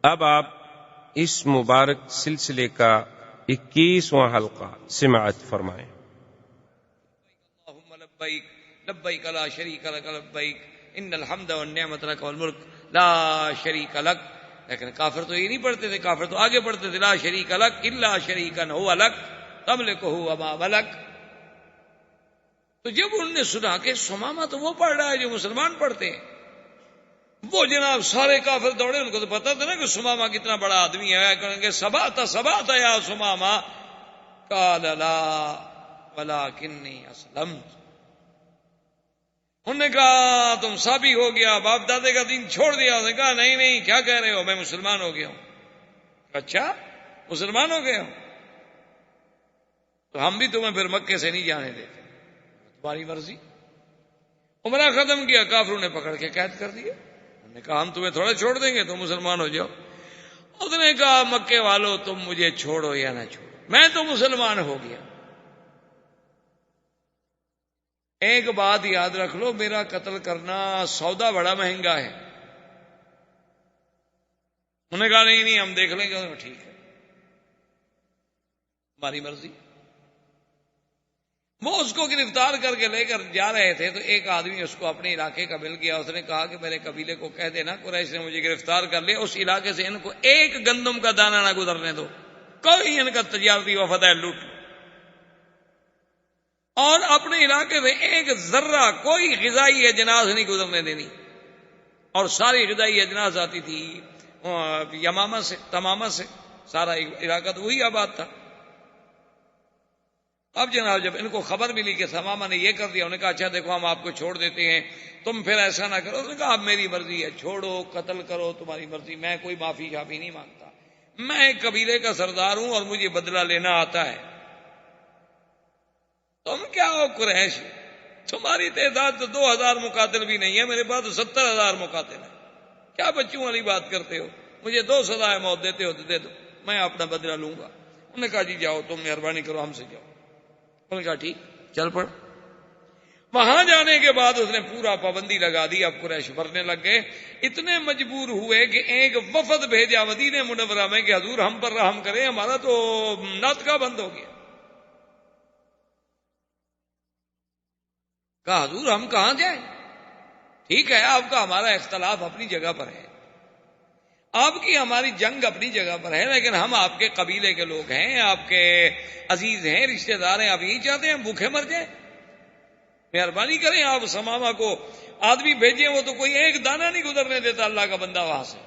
اب آپ اس مبارک سلسلے کا 21واں حلقہ سماعت فرمائیں۔ اللہم لبیک لبیک لا شریک لک لبیک ان الحمد والنعمت لک والملک لا شریک لک۔ لیکن کافر تو یہ نہیں پڑھتے تھے، کافر تو آگے پڑھتے تھے لا شریک لک الا شریکا هو لک تملکہ وما ملک۔ تو جب انہوں نے سنا کہ سمامہ تو وہ پڑھ رہا ہے جو مسلمان پڑھتے ہیں، وہ جناب سارے کافر دوڑے، ان کو تو پتا تھا نا کہ سمامہ کتنا بڑا آدمی ہے، کہیں گے سبات یا سمامہ قال لا ولکنی اسلمت۔ انہوں نے کہا تم سابی ہو گیا، باپ دادے کا دین چھوڑ دیا۔ انہوں نے کہا نہیں نہیں کیا کہہ رہے ہو، میں مسلمان ہو گیا ہوں۔ اچھا مسلمان ہو گئے ہو، تو ہم بھی تمہیں پھر مکے سے نہیں جانے دیتے، تمہاری مرضی۔ عمرہ ختم کیا، کافروں نے پکڑ کے قید کر دیا۔ انہوں نے کہا ہم تمہیں تھوڑا چھوڑ دیں گے، تم مسلمان ہو جاؤ۔ اس نے کہا مکے والوں تم مجھے چھوڑو یا نہ چھوڑو، میں تو مسلمان ہو گیا۔ ایک بات یاد رکھ لو، میرا قتل کرنا سودا بڑا مہنگا ہے۔ انہوں نے کہا نہیں نہیں ہم دیکھ لیں گے۔ ٹھیک ہے ہماری مرضی۔ وہ اس کو گرفتار کر کے لے کر جا رہے تھے تو ایک آدمی اس کو اپنے علاقے کا مل گیا۔ اس نے کہا کہ میرے قبیلے کو کہہ دینا قریش نے مجھے گرفتار کر لیا، اس علاقے سے ان کو ایک گندم کا دانہ نہ گزرنے دو، کوئی ان کا تجارتی وفد ہے لوٹ لو، اور اپنے علاقے سے ایک ذرہ کوئی غذائی اجناس نہیں گزرنے دینی۔ اور ساری غذائی اجناس آتی تھی یمامہ سے، تمامہ سے، سارا علاقہ تو وہی آباد تھا۔ اب جناب جب ان کو خبر ملی کہ تمامہ نے یہ کر دیا، انہوں نے کہا اچھا دیکھو ہم آپ کو چھوڑ دیتے ہیں، تم پھر ایسا نہ کرو۔ انہوں نے کہا اب میری مرضی ہے، چھوڑو قتل کرو تمہاری مرضی، میں کوئی معافی شافی نہیں مانگتا، میں ایک قبیلے کا سردار ہوں اور مجھے بدلہ لینا آتا ہے۔ تم کیا ہو قریش، تمہاری تعداد تو 2000 مقاتل بھی نہیں ہے، میرے پاس تو 70,000 مقاتل ہیں، کیا بچوں والی بات کرتے ہو، مجھے 2 سزائے موت دیتے ہو تو دے دو، میں اپنا بدلہ لوں گا۔ انہوں نے کہا جی جاؤ تم مہربانی کرو ہم سے جاؤ۔ انہوں نے کہا ٹھیک چل پڑ۔ وہاں جانے کے بعد اس نے پورا پابندی لگا دی، اب قریش مرنے لگ گئے، اتنے مجبور ہوئے کہ ایک وفد بھیجا مدینہ منورہ میں کہ حضور ہم پر رحم کریں، ہمارا تو ناطقہ بند ہو گیا۔ کہا حضور ہم کہاں جائیں، ٹھیک ہے آپ کا ہمارا اختلاف اپنی جگہ پر ہے، آپ کی ہماری جنگ اپنی جگہ پر ہے، لیکن ہم آپ کے قبیلے کے لوگ ہیں، آپ کے عزیز ہیں، رشتہ دار ہیں، آپ یہی چاہتے ہیں ہم بھوکے مر جائیں؟ مہربانی کریں آپ سمامہ کو آدمی بھیجیں، وہ تو کوئی ایک دانہ نہیں گزرنے دیتا اللہ کا بندہ وہاں سے۔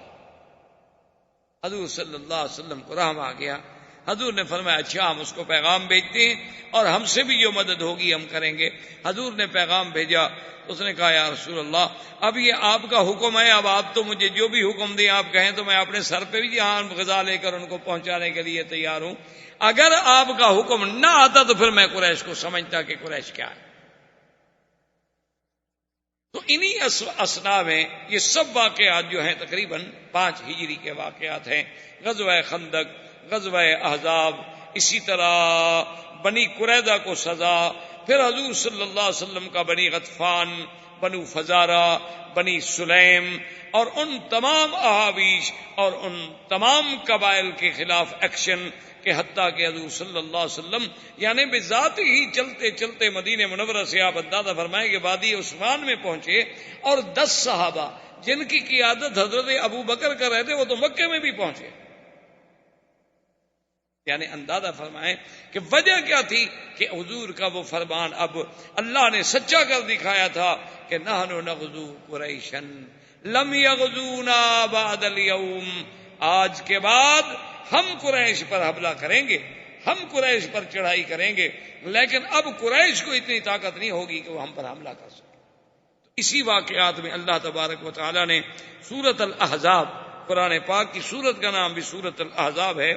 حضور صلی اللہ علیہ وسلم کو رحم آ گیا، حضور نے فرمایا اچھا ہم اس کو پیغام بھیجتے ہیں اور ہم سے بھی جو مدد ہوگی ہم کریں گے۔ حضور نے پیغام بھیجا، اس نے کہا یا رسول اللہ اب یہ آپ کا حکم ہے، اب آپ تو مجھے جو بھی حکم دیں آپ کہیں تو میں اپنے سر پہ بھی یہاں غذا لے کر ان کو پہنچانے کے لیے تیار ہوں، اگر آپ کا حکم نہ آتا تو پھر میں قریش کو سمجھتا کہ قریش کیا ہے۔ تو انہی اسنا میں یہ سب واقعات جو ہیں تقریباً 5 ہجری کے واقعات ہیں، غزوہ خندق، غزوہ احزاب، اسی طرح بنی قریظہ کو سزا، پھر حضور صلی اللہ علیہ وسلم کا بنی غطفان، بنو فزارہ، بنی سلیم، اور ان تمام احابیش اور ان تمام قبائل کے خلاف ایکشن کہ حتیٰ کہ حضور صلی اللہ علیہ وسلم یعنی بذات ہی چلتے چلتے مدینہ منورہ سے آپ اندازہ فرمائیں کہ وادی عثمان میں پہنچے، اور 10 صحابہ جن کی قیادت حضرت ابو بکر کر رہے تھے وہ تو مکے میں بھی پہنچے۔ یعنی اندازہ فرمائیں کہ وجہ کیا تھی کہ حضور کا وہ فرمان اب اللہ نے سچا کر دکھایا تھا کہ نحن نغزو قریشا لم یغزونا بعد اليوم، آج کے بعد ہم قریش پر حملہ کریں گے، ہم قریش پر چڑھائی کریں گے، لیکن اب قریش کو اتنی طاقت نہیں ہوگی کہ وہ ہم پر حملہ کر سکے۔ اسی واقعات میں اللہ تبارک و تعالی نے سورۃ الاحزاب، قرآن پاک کی سورت کا نام بھی سورۃ الاحزاب ہے،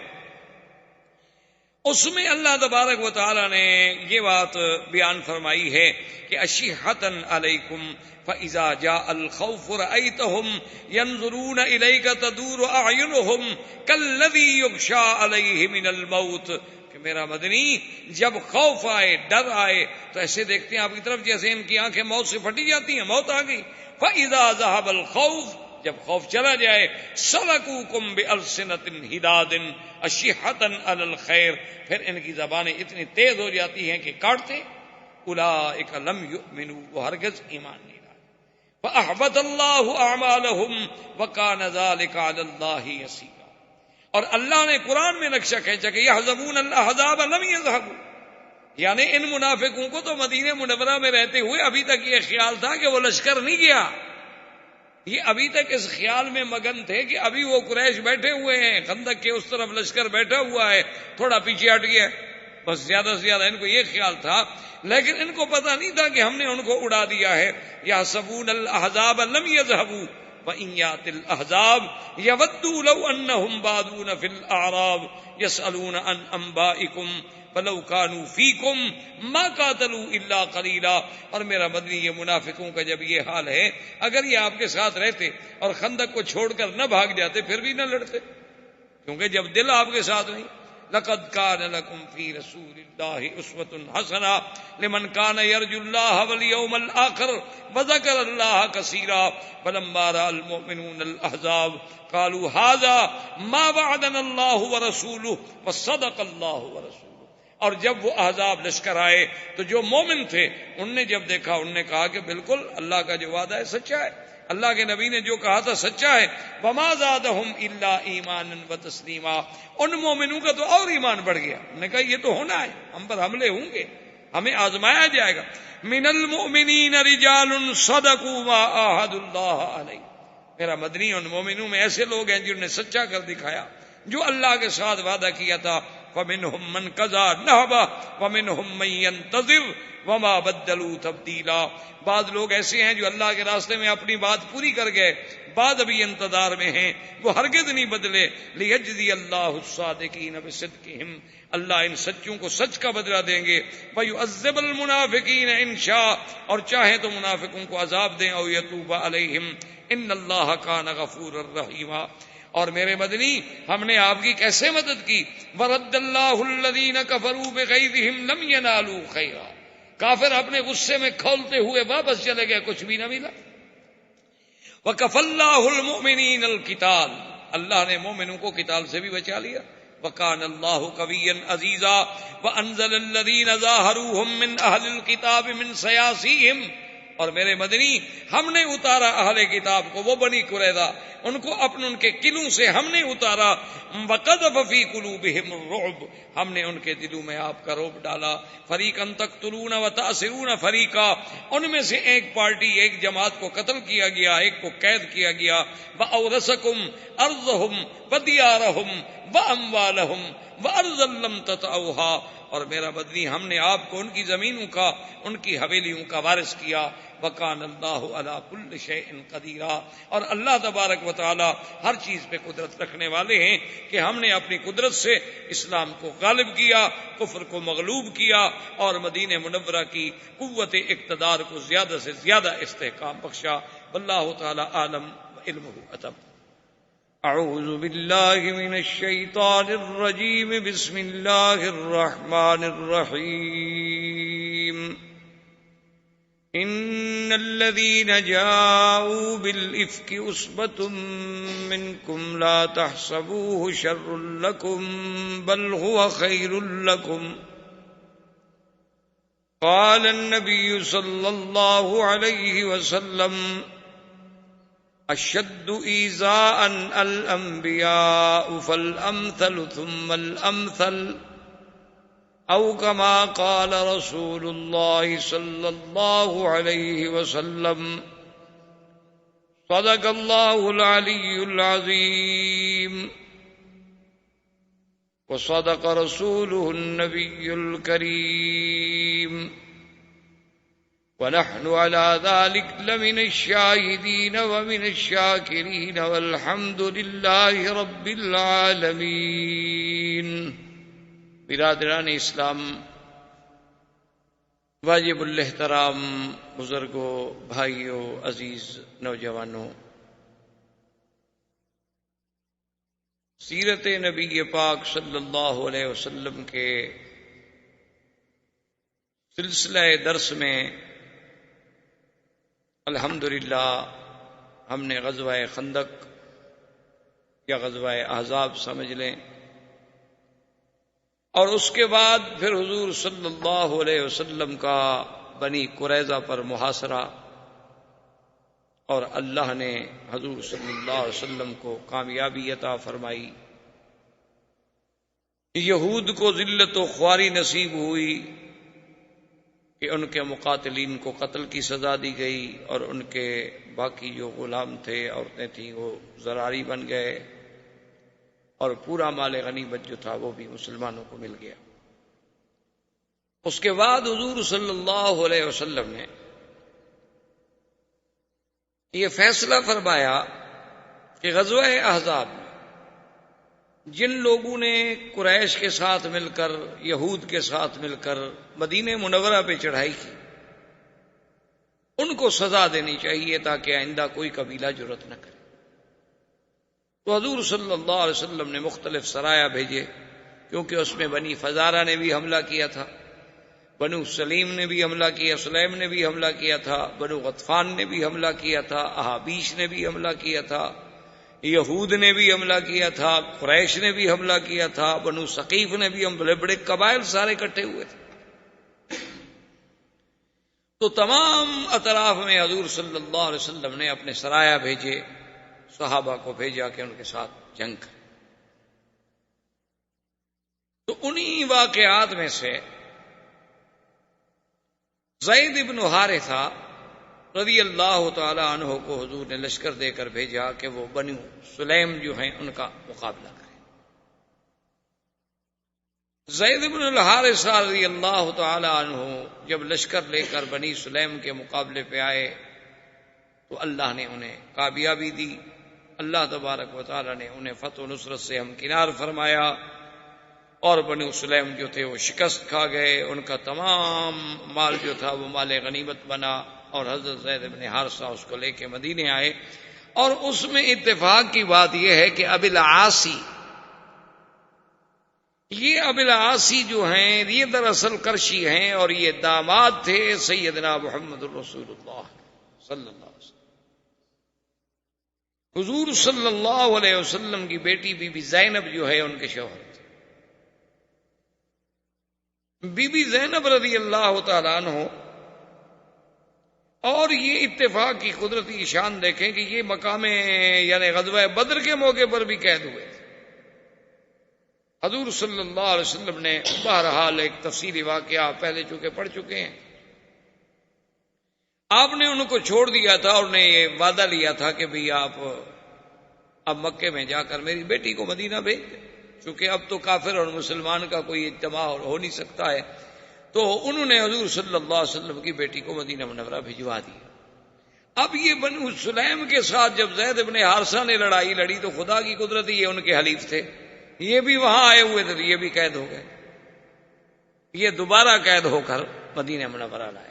اس میں اللہ تبارک و تعالی نے یہ بات بیان فرمائی ہے کہ اشحۃ علیکم فاذا جاء الخوف رأیتهم ينظرون الیک تدور اعینهم کالذی یغشى علیہ من الموت، کہ میرا مدنی جب خوف آئے، ڈر آئے تو ایسے دیکھتے ہیں آپ کی طرف جیسے ان کی آنکھیں موت سے پھٹی جاتی ہیں، موت آ گئی۔ فاذا ذهب الخوف، جب خوف چلا جائے سلکوکم بألسنۃ حداد اشحۃ علی الخیر، پھر ان کی زبانیں اتنی تیز ہو جاتی ہیں کہ کاٹتے. اولئک لم یؤمنوا، وہ ہرگز ایمان نہیں لائے. فاحبط اللہ اعمالهم وکان ذلک علی اللہ یسیرا. اور اللہ نے قرآن میں نقشہ کھینچا کہ یحسبون الاحزاب لم یذهبوا، یعنی ان منافقوں کو تو مدینہ منورہ میں رہتے ہوئے ابھی تک یہ خیال تھا کہ وہ لشکر نہیں گیا. یہ ابھی تک اس خیال میں مگن تھے کہ ابھی وہ قریش بیٹھے ہوئے ہیں، خندق کے اس طرف لشکر بیٹھا ہوا ہے، تھوڑا پیچھے ہٹ گیا، بس زیادہ سے زیادہ ان کو یہ خیال تھا. لیکن ان کو پتہ نہیں تھا کہ ہم نے ان کو اڑا دیا ہے. یحسبون الاحزاب لم یذهبوا وإن يأت الأحزاب يودوا لو أنهم بادون في الأعراب يسألون عن أنبائكم فلو كانوا فيكم ما قاتلوا إلا قليلا. اور میرا مدنی یہ منافقوں کا جب یہ حال ہے، اگر یہ آپ کے ساتھ رہتے اور خندق کو چھوڑ کر نہ بھاگ جاتے پھر بھی نہ لڑتے، کیونکہ جب دل آپ کے ساتھ نہیں. لقد كان لكم في رسول الله أسوة حسنة لمن كان يرجو الله واليوم الآخر وذكر الله كثيرا فلما رأى المؤمنون الأحزاب قالوا هذا ما وعدنا الله ورسوله وصدق الله ورسوله. اور جب وہ احزاب لشکر آئے تو جو مومن تھے ان نے جب دیکھا انہوں نے کہا کہ بالکل اللہ کا جو وعدہ ہے سچا ہے، اللہ کے نبی نے جو کہا تھا سچا ہے. وما زادهم الا ایمانا وتسلیما. ان مومنوں کا تو اور ایمان بڑھ گیا، انہوں نے کہا یہ تو ہونا ہے، ہم پر حملے ہوں گے، ہمیں آزمایا جائے گا. من المؤمنین رجال صدقوا ما عاهدوا الله علیہ. میرا مدنی ان مومنوں میں ایسے لوگ ہیں جنہوں نے سچا کر دکھایا جو اللہ کے ساتھ وعدہ کیا تھا. فمنهم من قضى نحبه ومنهم من ينتظر وما بدلوا تبدیلا. بعض لوگ ایسے ہیں جو اللہ کے راستے میں اپنی بات پوری کر گئے، بعد ابھی انتظار میں ہیں، وہ ہرگز نہیں بدلے. لیجزی اللہ الصادقین بصدقہم. اللہ ان سچوں کو سچ کا بدلہ دیں گے. ویعذب المنافقین ان شاء، اور چاہیں تو منافقوں کو عذاب دیں. او یتوب علیہم ان اللہ کان غفورا رحیما. اور میرے مدنی ہم نے آپ کی کیسے مدد کی. ورد اللہ الذین کفروا بغیظہم لم ینالوا خیرا. کافر اپنے غصے میں کھولتے ہوئے واپس چلے گئے، کچھ بھی نہ ملا. وکفى اللہ المؤمنین القتال. اللہ نے مومنوں کو قتال سے بھی بچا لیا. وکان اللہ قویا عزیزا. وانزل الذین ظاہروہم من اہل الکتاب من صیاصیہم. اور میرے مدنی ہم نے اتارا اہل کتاب کو، وہ بنی قریظہ، ان کو ان کے قلعوں سے ہم نے اتارا. وقذف فی قلوبہم الرعب. ہم نے ان کے دلوں میں آپ کا رعب ڈالا. فریقا تقتلون وتأسرون فریقا. ان میں سے ایک پارٹی، ایک جماعت کو قتل کیا گیا، ایک کو قید کیا گیا. وأورثکم ارضہم ودیارہم واموالہم وارضا لم تطئوها. اور میرا بدنی ہم نے آپ کو ان کی زمینوں کا، ان کی حویلیوں کا وارث کیا. وکان اللہ علی کل شیء قدیر. اور اللہ تبارک و تعالی ہر چیز پہ قدرت رکھنے والے ہیں کہ ہم نے اپنی قدرت سے اسلام کو غالب کیا، کفر کو مغلوب کیا، اور مدینہ منورہ کی قوت اقتدار کو زیادہ سے زیادہ استحکام بخشا. واللہ تعالی عالم علمہ اتم. اعوذ باللہ من الشیطان الرجیم. بسم اللہ الرحمن الرحیم. ان الذين جاءوا بالافك عصبة منكم لا تحسبوه شر لكم بل هو خير لكم. قال النبي صلى الله عليه وسلم اشد ایذاء الانبیاء فالامثل ثم الامثل او كما قال رسول الله صلى الله عليه وسلم. صدق الله العلي العظيم وصدق رسوله النبي الكريم ونحن على ذلك لمن الشاهدين ومن الشاكرين والحمد لله رب العالمين. برادران اسلام، واجب الاحترام بزرگوں، بھائیوں، عزیز نوجوانوں، سیرت نبی پاک صلی اللہ علیہ وسلم کے سلسلہ درس میں الحمدللہ ہم نے غزوہ خندق یا غزوہ احزاب سمجھ لیں، اور اس کے بعد پھر حضور صلی اللہ علیہ وسلم کا بنی قریظہ پر محاصرہ، اور اللہ نے حضور صلی اللہ علیہ وسلم کو کامیابی عطا فرمائی۔ یہود کو ذلت و خواری نصیب ہوئی کہ ان کے مقاتلین کو قتل کی سزا دی گئی، اور ان کے باقی جو غلام تھے، عورتیں تھیں، وہ ذراری بن گئے، اور پورا مال غنیمت جو تھا وہ بھی مسلمانوں کو مل گیا۔ اس کے بعد حضور صلی اللہ علیہ وسلم نے یہ فیصلہ فرمایا کہ غزوہ احزاب میں جن لوگوں نے قریش کے ساتھ مل کر، یہود کے ساتھ مل کر مدینہ منورہ پہ چڑھائی کی، ان کو سزا دینی چاہیے تاکہ آئندہ کوئی قبیلہ جرأت نہ کرے۔ تو حضور صلی اللہ علیہ وسلم نے مختلف سرایا بھیجے، کیونکہ اس میں بنی فزارہ نے بھی حملہ کیا تھا، بنو سلیم نے بھی حملہ کیا، سلیم نے بھی حملہ کیا تھا، بنو غطفان نے بھی حملہ کیا تھا، احابیش نے بھی حملہ کیا تھا، یہود نے بھی حملہ کیا تھا، قریش نے بھی حملہ کیا تھا، بنو ثقیف نے بھی، بڑے بڑے قبائل سارے اکٹھے ہوئے تھے۔ تو تمام اطراف میں حضور صلی اللہ علیہ وسلم نے اپنے سرایا بھیجے، صحابہ کو بھیجا کہ ان کے ساتھ جنگ کریں۔ تو انہی واقعات میں سے زید بن حارثہ رضی اللہ تعالی عنہ کو حضور نے لشکر دے کر بھیجا کہ وہ بنو سلیم جو ہیں ان کا مقابلہ کریں۔ زید بن الحارثہ رضی اللہ تعالی عنہ جب لشکر لے کر بنی سلیم کے مقابلے پہ آئے تو اللہ نے انہیں کامیابی دی، اللہ تبارک و تعالی نے انہیں فتح و نصرت سے ہمکنار فرمایا، اور بنو سلیم جو تھے وہ شکست کھا گئے، ان کا تمام مال جو تھا وہ مال غنیمت بنا، اور حضرت زید بن حارثہ اس کو لے کے مدینے آئے۔ اور اس میں اتفاق کی بات یہ ہے کہ ابی العاصی، یہ ابی العاصی جو ہیں یہ دراصل کرشی ہیں، اور یہ داماد تھے سیدنا محمد رسول اللہ صلی اللہ علیہ وسلم۔ حضور صلی اللہ علیہ وسلم کی بیٹی بی بی زینب جو ہے ان کے شوہر تھے۔ بی بی زینب رضی اللہ تعالیٰ عنہ، اور یہ اتفاق کی قدرتی شان دیکھیں کہ یہ مقام یعنی غزوہ بدر کے موقع پر بھی قید ہوئے تھے۔ حضور صلی اللہ علیہ وسلم نے بہرحال ایک تفصیلی واقعہ پہلے چونکہ پڑھ چکے ہیں، آپ نے ان کو چھوڑ دیا تھا، اور نے یہ وعدہ لیا تھا کہ بھئی آپ اب مکے میں جا کر میری بیٹی کو مدینہ بھیج دیں، چونکہ اب تو کافر اور مسلمان کا کوئی اجتماع ہو نہیں سکتا ہے۔ تو انہوں نے حضور صلی اللہ علیہ وسلم کی بیٹی کو مدینہ منورہ بھجوا دیا۔ اب یہ بنو سلیم کے ساتھ جب زید بن حارثہ نے لڑائی لڑی تو خدا کی قدرت، یہ ان کے حلیف تھے، یہ بھی وہاں آئے ہوئے تھے، تو یہ بھی قید ہو گئے، یہ دوبارہ قید ہو کر مدینہ منورہ لائے۔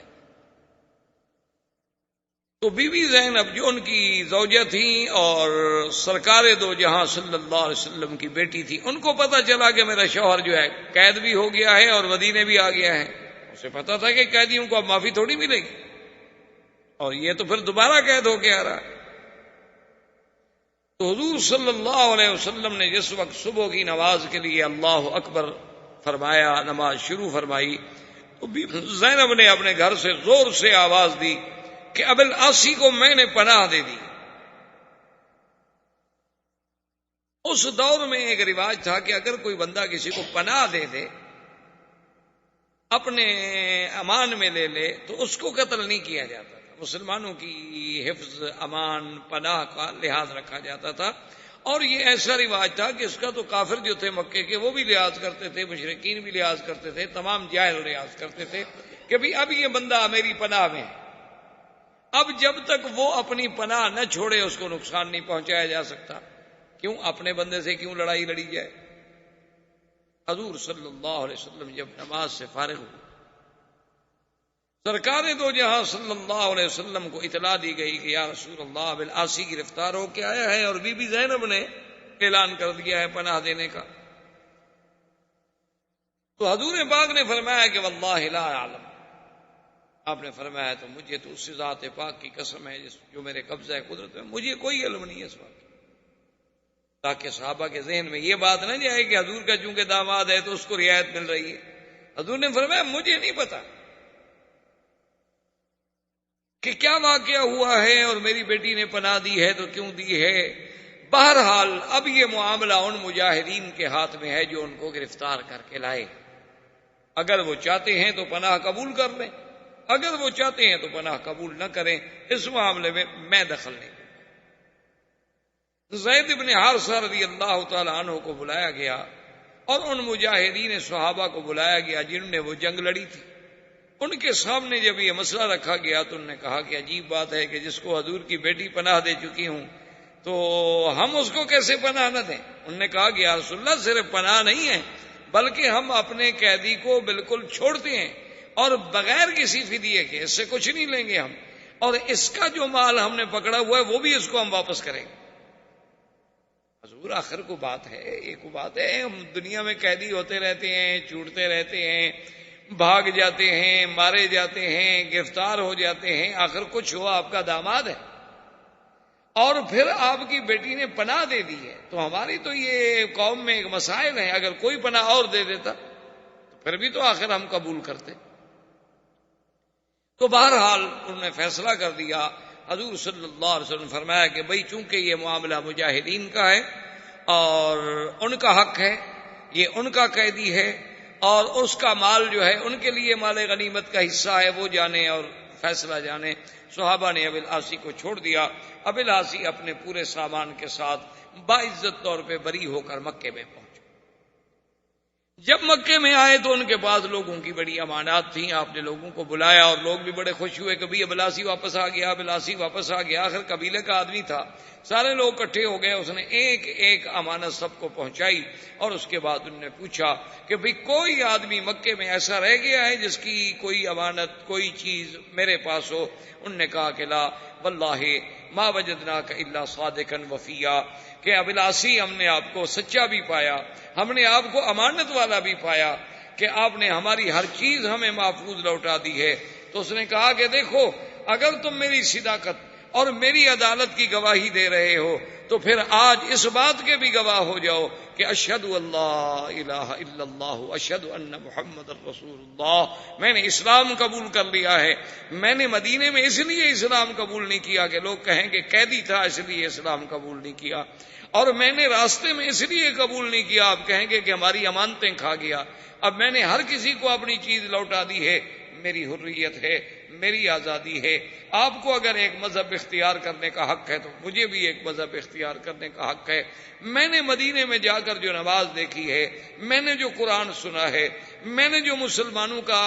تو بی بی زینب جو ان کی زوجہ تھیں اور سرکار دو جہاں صلی اللہ علیہ وسلم کی بیٹی تھی، ان کو پتہ چلا کہ میرا شوہر جو ہے قید بھی ہو گیا ہے اور مدینے بھی آ گیا ہے۔ اسے پتہ تھا کہ قیدیوں کو اب معافی تھوڑی ملے گی، اور یہ تو پھر دوبارہ قید ہو کے آ رہا ہے۔ تو حضور صلی اللہ علیہ وسلم نے جس وقت صبح کی نماز کے لیے اللہ اکبر فرمایا، نماز شروع فرمائی، تو بی بی زینب نے اپنے گھر سے زور سے آواز دی کہ ابی العاصی کو میں نے پناہ دے دی۔ اس دور میں ایک رواج تھا کہ اگر کوئی بندہ کسی کو پناہ دے دے، اپنے امان میں لے لے، تو اس کو قتل نہیں کیا جاتا تھا۔ مسلمانوں کی حفظ، امان، پناہ کا لحاظ رکھا جاتا تھا، اور یہ ایسا رواج تھا کہ اس کا تو کافر جو تھے مکے کے وہ بھی لحاظ کرتے تھے، مشرکین بھی لحاظ کرتے تھے، تمام جاہل لحاظ کرتے تھے کہ بھی اب یہ بندہ میری پناہ میں ہے، اب جب تک وہ اپنی پناہ نہ چھوڑے اس کو نقصان نہیں پہنچایا جا سکتا، کیوں اپنے بندے سے کیوں لڑائی لڑی جائے۔ حضور صلی اللہ علیہ وسلم جب نماز سے فارغ ہوئے، سرکار دو جہاں صلی اللہ علیہ وسلم کو اطلاع دی گئی کہ یا رسول اللہ ابی العاصی گرفتار ہو کے آیا ہے، اور بی بی زینب نے اعلان کر دیا ہے پناہ دینے کا۔ تو حضور پاک نے فرمایا کہ واللہ لا اعلم، آپ نے فرمایا تو مجھے تو اس ذات پاک کی قسم ہے جو میرے قبضہ ہے قدرت میں، مجھے کوئی علم نہیں ہے اس بات، تاکہ صحابہ کے ذہن میں یہ بات نہ جائے کہ حضور کا چونکہ داماد ہے تو اس کو رعایت مل رہی ہے۔ حضور نے فرمایا مجھے نہیں پتا کہ کیا واقعہ ہوا ہے اور میری بیٹی نے پناہ دی ہے تو کیوں دی ہے۔ بہرحال اب یہ معاملہ ان مجاہدین کے ہاتھ میں ہے جو ان کو گرفتار کر کے لائے، اگر وہ چاہتے ہیں تو پناہ قبول کر لیں، اگر وہ چاہتے ہیں تو پناہ قبول نہ کریں، اس معاملے میں دخل نہیں۔ زید بن حارثہ رضی اللہ تعالی عنہ کو بلایا گیا اور ان مجاہدین صحابہ کو بلایا گیا جنہوں نے وہ جنگ لڑی تھی۔ ان کے سامنے جب یہ مسئلہ رکھا گیا تو انہوں نے کہا کہ عجیب بات ہے کہ جس کو حضور کی بیٹی پناہ دے چکی ہوں تو ہم اس کو کیسے پناہ نہ دیں۔ انہوں نے کہا کہ یا رسول اللہ صرف پناہ نہیں ہے بلکہ ہم اپنے قیدی کو بالکل چھوڑتے ہیں اور بغیر کسی فدیے کے، اس سے کچھ نہیں لیں گے ہم، اور اس کا جو مال ہم نے پکڑا ہوا ہے وہ بھی اس کو ہم واپس کریں گے۔ حضور آخر کو بات ہے، ایک بات ہے، ہم دنیا میں قیدی ہوتے رہتے ہیں، چھوٹتے رہتے ہیں، بھاگ جاتے ہیں، مارے جاتے ہیں، گرفتار ہو جاتے ہیں، آخر کچھ ہوا آپ کا داماد ہے اور پھر آپ کی بیٹی نے پناہ دے دی ہے، تو ہماری تو یہ قوم میں ایک مسائل ہے، اگر کوئی پناہ اور دے دیتا تو پھر بھی تو آخر ہم قبول کرتے۔ تو بہرحال انہوں نے فیصلہ کر دیا۔ حضور صلی اللہ علیہ وسلم فرمایا کہ بھئی چونکہ یہ معاملہ مجاہدین کا ہے اور ان کا حق ہے، یہ ان کا قیدی ہے اور اس کا مال جو ہے ان کے لیے مال غنیمت کا حصہ ہے، وہ جانے اور فیصلہ جانے۔ صحابہ نے ابی العاصی کو چھوڑ دیا۔ ابی العاصی اپنے پورے سامان کے ساتھ باعزت طور پہ بری ہو کر مکے میں پہنچے۔ جب مکے میں آئے تو ان کے پاس لوگوں کی بڑی امانات تھیں، آپ نے لوگوں کو بلایا اور لوگ بھی بڑے خوش ہوئے کہ ابی العاصی واپس آ گیا، ابی العاصی واپس آ گیا۔ آخر قبیلے کا آدمی تھا، سارے لوگ اکٹھے ہو گئے، اس نے ایک ایک امانت سب کو پہنچائی اور اس کے بعد انہوں نے پوچھا کہ بھئی کوئی آدمی مکے میں ایسا رہ گیا ہے جس کی کوئی امانت کوئی چیز میرے پاس ہو؟ انہوں نے کہا کہ لا واللہ ما وجدناک الا صادقا وفیا، کہ ابی العاصی ہم نے آپ کو سچا بھی پایا، ہم نے آپ کو امانت والا بھی پایا کہ آپ نے ہماری ہر چیز ہمیں محفوظ لوٹا دی ہے۔ تو اس نے کہا کہ دیکھو اگر تم میری صداقت اور میری عدالت کی گواہی دے رہے ہو تو پھر آج اس بات کے بھی گواہ ہو جاؤ کہ اشہد اللہ الہ الا اللہ اشہد ان محمد رسول اللہ، میں نے اسلام قبول کر لیا ہے۔ میں نے مدینے میں اس لیے اسلام قبول نہیں کیا کہ لوگ کہیں کہ قیدی تھا اس لیے اسلام قبول نہیں کیا، اور میں نے راستے میں اس لیے قبول نہیں کیا آپ کہیں گے کہ ہماری امانتیں کھا گیا۔ اب میں نے ہر کسی کو اپنی چیز لوٹا دی ہے، میری حریت ہے، میری آزادی ہے۔ آپ کو اگر ایک مذہب اختیار کرنے کا حق ہے تو مجھے بھی ایک مذہب اختیار کرنے کا حق ہے۔ میں نے مدینے میں جا کر جو نماز دیکھی ہے، میں نے جو قرآن سنا ہے، میں نے جو مسلمانوں کا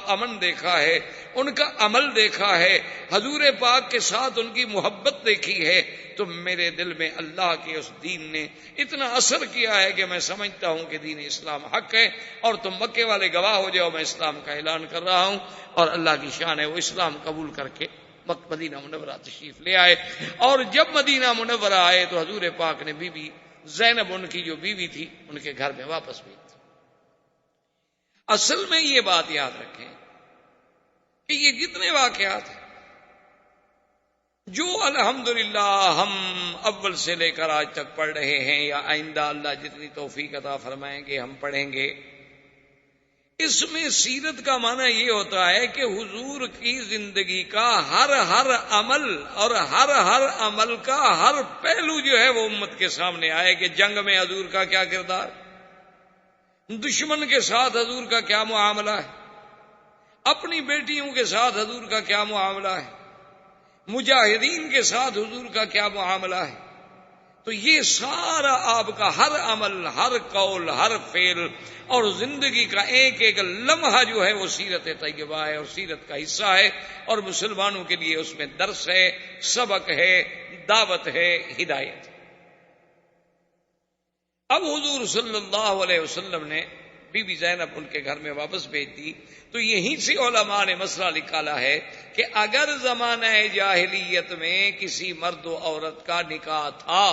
امن دیکھا ہے، ان کا عمل دیکھا ہے، حضور پاک کے ساتھ ان کی محبت دیکھی ہے، تو میرے دل میں اللہ کے اس دین نے اتنا اثر کیا ہے کہ میں سمجھتا ہوں کہ دین اسلام حق ہے، اور تم مکے والے گواہ ہو جاؤ، میں اسلام کا اعلان کر رہا ہوں۔ اور اللہ کی شان ہے وہ اسلام قبول کر کے مدینہ منورہ تشریف لے آئے۔ اور جب مدینہ منورہ آئے تو حضور پاک نے بی بی زینب ان کی جو بیوی تھی ان کے گھر میں واپس بھیج دی۔ اصل میں یہ بات یاد رکھیں کہ یہ جتنے واقعات ہیں جو الحمدللہ ہم اول سے لے کر آج تک پڑھ رہے ہیں یا آئندہ اللہ جتنی توفیق عطا فرمائیں گے ہم پڑھیں گے، اس میں سیرت کا معنی یہ ہوتا ہے کہ حضور کی زندگی کا ہر عمل اور ہر عمل کا ہر پہلو جو ہے وہ امت کے سامنے آئے کہ جنگ میں حضور کا کیا کردار، دشمن کے ساتھ حضور کا کیا معاملہ ہے، اپنی بیٹیوں کے ساتھ حضور کا کیا معاملہ ہے، مجاہدین کے ساتھ حضور کا کیا معاملہ ہے۔ تو یہ سارا آپ کا ہر عمل، ہر قول، ہر فعل اور زندگی کا ایک ایک لمحہ جو ہے وہ سیرت طیبہ ہے اور سیرت کا حصہ ہے، اور مسلمانوں کے لیے اس میں درس ہے، سبق ہے، دعوت ہے، ہدایت۔ اب حضور صلی اللہ علیہ وسلم نے بی بی زینب ان کے گھر میں واپس بھیج دی، تو یہیں سے علماء نے مسئلہ نکالا ہے کہ اگر زمانہ جاہلیت میں کسی مرد و عورت کا نکاح تھا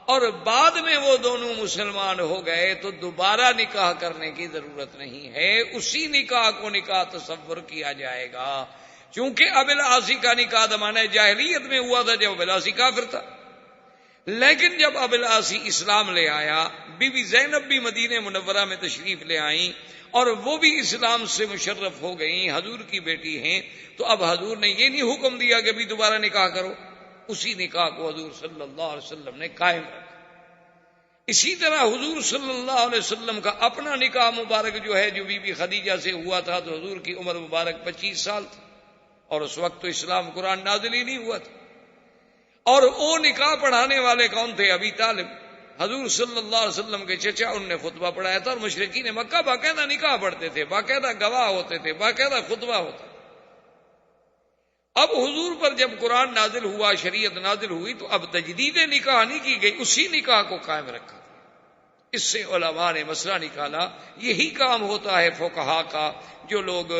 اور بعد میں وہ دونوں مسلمان ہو گئے تو دوبارہ نکاح کرنے کی ضرورت نہیں ہے، اسی نکاح کو نکاح تصور کیا جائے گا۔ چونکہ ابو العاص کا نکاح زمانہ جاہلیت میں ہوا تھا جب ابو العاص کافر تھا، لیکن جب ابو العاص اسلام لے آیا، بی بی زینب بھی مدینہ منورہ میں تشریف لے آئیں اور وہ بھی اسلام سے مشرف ہو گئیں، حضور کی بیٹی ہیں، تو اب حضور نے یہ نہیں حکم دیا کہ بھی دوبارہ نکاح کرو، اسی نکاح کو حضور صلی اللہ علیہ وسلم نے قائم رکھا۔ اسی طرح حضور صلی اللہ علیہ وسلم کا اپنا نکاح مبارک جو ہے جو بی بی خدیجہ سے ہوا تھا، تو حضور کی عمر مبارک 25 سال تھی، اور اس وقت تو اسلام قرآن نازل ہی نہیں ہوا تھا۔ اور وہ نکاح پڑھانے والے کون تھے؟ ابی طالب، حضور صلی اللہ علیہ وسلم کے چچا، ان نے خطبہ پڑھایا تھا، اور مشرکین مکہ باقاعدہ نکاح پڑھتے تھے، باقاعدہ گواہ ہوتے تھے، باقاعدہ خطبہ ہوتا۔ اب حضور پر جب قرآن نازل ہوا، شریعت نازل ہوئی، تو اب تجدید نکاح نہیں کی گئی، اسی نکاح کو قائم رکھا۔ اس سے علماء نے مسئلہ نکالا، یہی کام ہوتا ہے فقہا کا۔ جو لوگ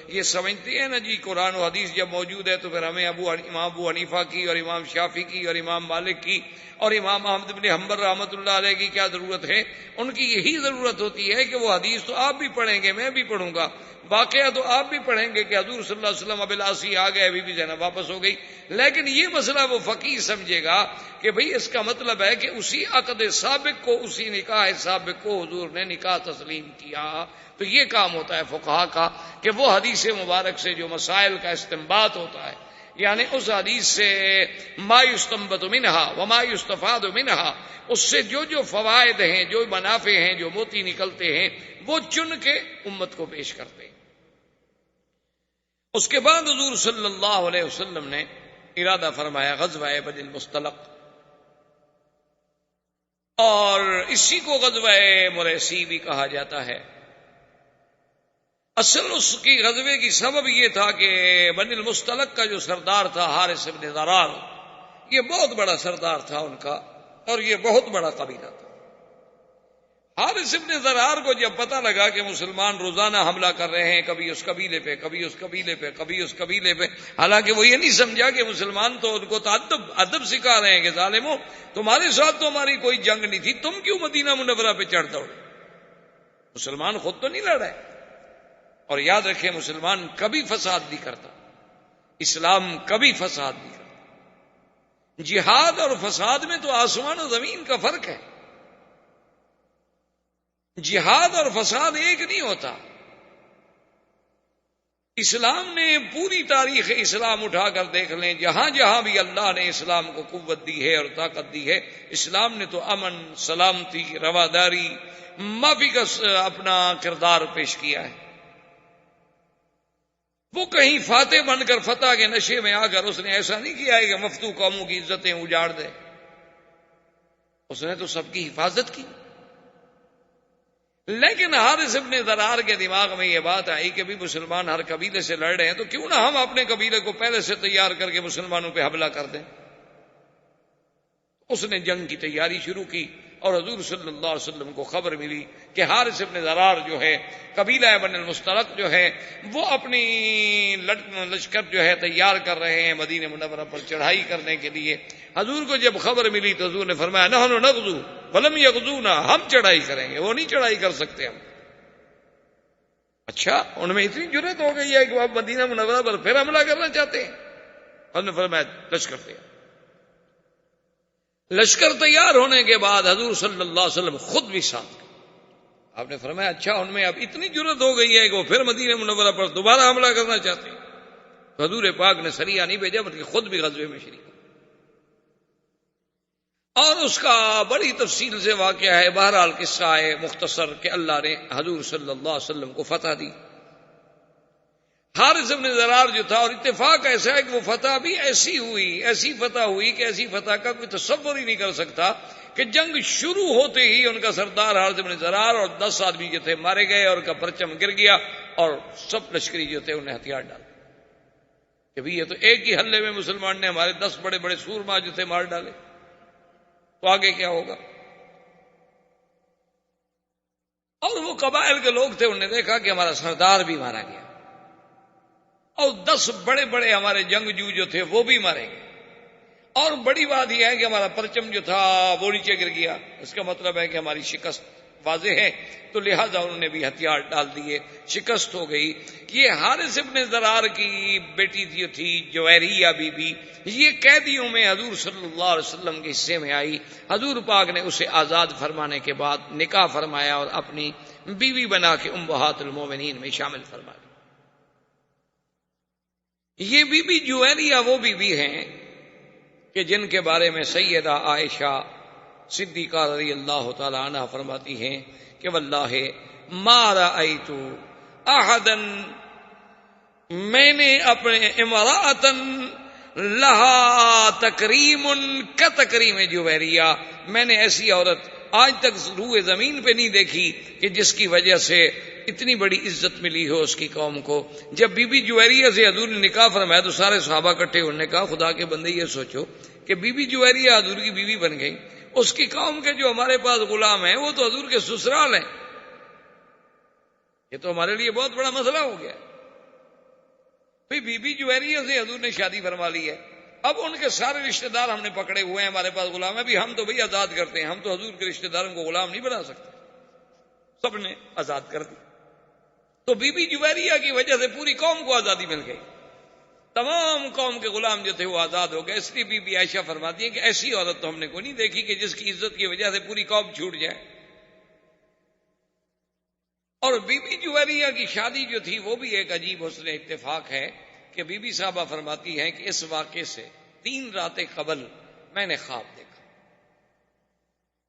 یہ سمجھتے ہیں نا جی قرآن و حدیث جب موجود ہے تو پھر ہمیں امام ابو حنیفہ کی اور امام شافعی کی اور امام مالک کی اور امام احمد بن حنبل رحمۃ اللہ علیہ کی کیا ضرورت ہے؟ ان کی یہی ضرورت ہوتی ہے کہ وہ حدیث تو آپ بھی پڑھیں گے، میں بھی پڑھوں گا، واقعہ تو آپ بھی پڑھیں گے کہ حضور صلی اللہ علیہ وسلم ابو العاص آ گئے، بی بی زینب واپس ہو گئی، لیکن یہ مسئلہ وہ فقیہ سمجھے گا کہ بھئی اس کا مطلب ہے کہ اسی عقد سابق کو، اسی نکاح سابق کو حضور نے نکاح تسلیم کیا۔ تو یہ کام ہوتا ہے فقہا کا کہ وہ حدیث مبارک سے جو مسائل کا استنباط ہوتا ہے، یعنی اس حدیث سے ما یستنبط منہا وما یستفاد منہا، اس سے جو جو فوائد ہیں، جو منافع ہیں، جو موتی نکلتے ہیں، وہ چن کے امت کو پیش کرتے ہیں۔ اس کے بعد حضور صلی اللہ علیہ وسلم نے ارادہ فرمایا غزوہ بنی المصطلق، اور اسی کو غزوہ مریسی بھی کہا جاتا ہے۔ اصل اس کی غزوے کی سبب یہ تھا کہ بنی المصطلق کا جو سردار تھا حارث بن ضرار، یہ بہت بڑا سردار تھا ان کا، اور یہ بہت بڑا قبیلہ تھا۔ حارث بن ضرار کو جب پتہ لگا کہ مسلمان روزانہ حملہ کر رہے ہیں، کبھی اس قبیلے پہ، کبھی اس قبیلے پہ، کبھی اس قبیلے پہ، حالانکہ وہ یہ نہیں سمجھا کہ مسلمان تو ان کو ادب سکھا رہے ہیں کہ ظالموں تمہارے ساتھ تو ہماری کوئی جنگ نہیں تھی، تم کیوں مدینہ منورہ پہ چڑھ دوڑے؟ مسلمان خود تو نہیں لڑ رہے۔ اور یاد رکھیں مسلمان کبھی فساد نہیں کرتا، اسلام کبھی فساد نہیں کرتا۔ جہاد اور فساد میں تو آسمان و زمین کا فرق ہے، جہاد اور فساد ایک نہیں ہوتا۔ اسلام نے پوری تاریخ اسلام اٹھا کر دیکھ لیں، جہاں جہاں بھی اللہ نے اسلام کو قوت دی ہے اور طاقت دی ہے، اسلام نے تو امن، سلامتی، رواداری، معافی کا اپنا کردار پیش کیا ہے۔ وہ کہیں فاتح بن کر فتح کے نشے میں آ کر اس نے ایسا نہیں کیا ہے کہ مفتو قوموں کی عزتیں اجاڑ دے، اس نے تو سب کی حفاظت کی۔ لیکن حارث بن ضرار کے دماغ میں یہ بات آئی کہ بھی مسلمان ہر قبیلے سے لڑ رہے ہیں، تو کیوں نہ ہم اپنے قبیلے کو پہلے سے تیار کر کے مسلمانوں پہ حملہ کر دیں۔ اس نے جنگ کی تیاری شروع کی، اور حضور صلی اللہ علیہ وسلم کو خبر ملی کہ حارث بن ضرار جو ہے، قبیلہ بن المصطلق جو ہے، وہ اپنی لشکر جو ہے تیار کر رہے ہیں مدینہ منورہ پر چڑھائی کرنے کے لیے۔ حضور کو جب خبر ملی تو حضور نے فرمایا نحن نغزو ولم یغزونا، ہم چڑھائی کریں گے، وہ نہیں چڑھائی کر سکتے ہم۔ اچھا، ان میں اتنی جرأت ہو گئی ہے کہ وہ اب مدینہ منورہ پر پھر حملہ کرنا چاہتے ہیں؟ حضور نے فرمایا لشکر تیار۔ لشکر تیار ہونے کے بعد حضور صلی اللہ علیہ وسلم خود بھی ساتھ گئے۔ آپ نے فرمایا اچھا، ان میں اب اتنی جرأت ہو گئی ہے کہ وہ پھر مدینہ منورہ پر دوبارہ حملہ کرنا چاہتے ہیں۔ تو حضور پاک نے سریہ نہیں بھیجا بلکہ خود بھی غزوے میں شریک، اور اس کا بڑی تفصیل سے واقعہ ہے۔ بہرحال قصہ ہے مختصر کہ اللہ نے حضور صلی اللہ علیہ وسلم کو فتح دی۔ حارث بن ضرار جو تھا، اور اتفاق ایسا ہے کہ وہ فتح بھی ایسی ہوئی، ایسی فتح ہوئی کہ ایسی فتح کا کوئی تصور ہی نہیں کر سکتا کہ جنگ شروع ہوتے ہی ان کا سردار حارث بن ضرار اور 10 آدمی جو تھے مارے گئے، اور ان کا پرچم گر گیا، اور سب لشکری جو تھے انہیں ہتھیار ڈالے کہ بھی یہ تو ایک ہی حلے میں مسلمان نے ہمارے 10 بڑے بڑے سورما جو تھے مار ڈالے، تو آگے کیا ہوگا؟ اور وہ قبائل کے لوگ تھے، انہوں نے دیکھا کہ ہمارا سردار بھی مارا گیا، اور 10 بڑے بڑے ہمارے جنگجو جو تھے وہ بھی مارے گئے، اور بڑی بات یہ ہے کہ ہمارا پرچم جو تھا وہ نیچے گر گیا۔ اس کا مطلب ہے کہ ہماری شکست واضح ہے، تو لہذا انہوں نے بھی ہتھیار ڈال دیے، شکست ہو گئی۔ یہ حارث ابن زرار کی بیٹی تھی جویریہ بی بی، یہ قیدیوں میں حضور صلی اللہ علیہ وسلم کے حصے میں آئی۔ حضور پاک نے اسے آزاد فرمانے کے بعد نکاح فرمایا اور اپنی بیوی بنا کے امہات المومنین میں شامل فرما لی۔ یہ بی بی جویریہ وہ بی بی ہیں کہ جن کے بارے میں سیدہ عائشہ صدیقہ رضی اللہ تعالی عنہ فرماتی ہیں کہ واللہ ما رأیت احدا، میں نے اپنے امرأتن لہا تکریم کتکریم جویریہ، میں نے ایسی عورت آج تک روئے زمین پہ نہیں دیکھی کہ جس کی وجہ سے اتنی بڑی عزت ملی ہو اس کی قوم کو۔ جب بی بی جویریہ سے حضور نے نکاح فرمایا تو سارے صحابہ اکٹھے انہوں نے کہا خدا کے بندے یہ سوچو کہ بی بی جویریہ حضور کی بیوی بن گئی، اس کی قوم کے جو ہمارے پاس غلام ہیں وہ تو حضور کے سسرال ہیں، یہ تو ہمارے لیے بہت بڑا مسئلہ ہو گیا۔ بی بی جویریہ سے حضور نے شادی فرما لی ہے، اب ان کے سارے رشتہ دار ہم نے پکڑے ہوئے ہیں، ہمارے پاس غلام ہے، بھی ہم تو بھئی آزاد کرتے ہیں، ہم تو حضور کے رشتہ داروں کو غلام نہیں بنا سکتے، سب نے آزاد کر دی۔ تو بی بی جویریہ کی وجہ سے پوری قوم کو آزادی مل گئی، تمام قوم کے غلام جو تھے وہ آزاد ہو گئے۔ اس لیے بی بی عائشہ فرماتی ہے کہ ایسی عورت تو ہم نے کوئی نہیں دیکھی کہ جس کی عزت کی وجہ سے پوری قوم چھوٹ جائے۔ اور بی بی جویریہ کی شادی جو تھی وہ بھی ایک عجیب حسن اتفاق ہے کہ بی بی صاحبہ فرماتی ہیں کہ اس واقعے سے 3 راتیں قبل میں نے خواب دیکھا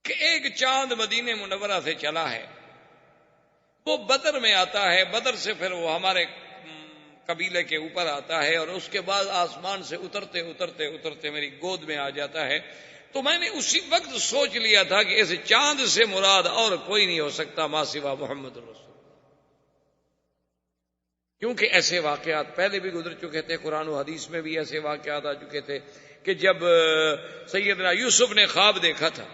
کہ ایک چاند مدینہ منورہ سے چلا ہے، وہ بدر میں آتا ہے، بدر سے پھر وہ ہمارے قبیلے کے اوپر آتا ہے اور اس کے بعد آسمان سے اترتے اترتے اترتے میری گود میں آ جاتا ہے۔ تو میں نے اسی وقت سوچ لیا تھا کہ اس چاند سے مراد اور کوئی نہیں ہو سکتا ما سوا محمد رسول، کیونکہ ایسے واقعات پہلے بھی گزر چکے تھے، قرآن و حدیث میں بھی ایسے واقعات آ چکے تھے کہ جب سیدنا یوسف نے خواب دیکھا تھا،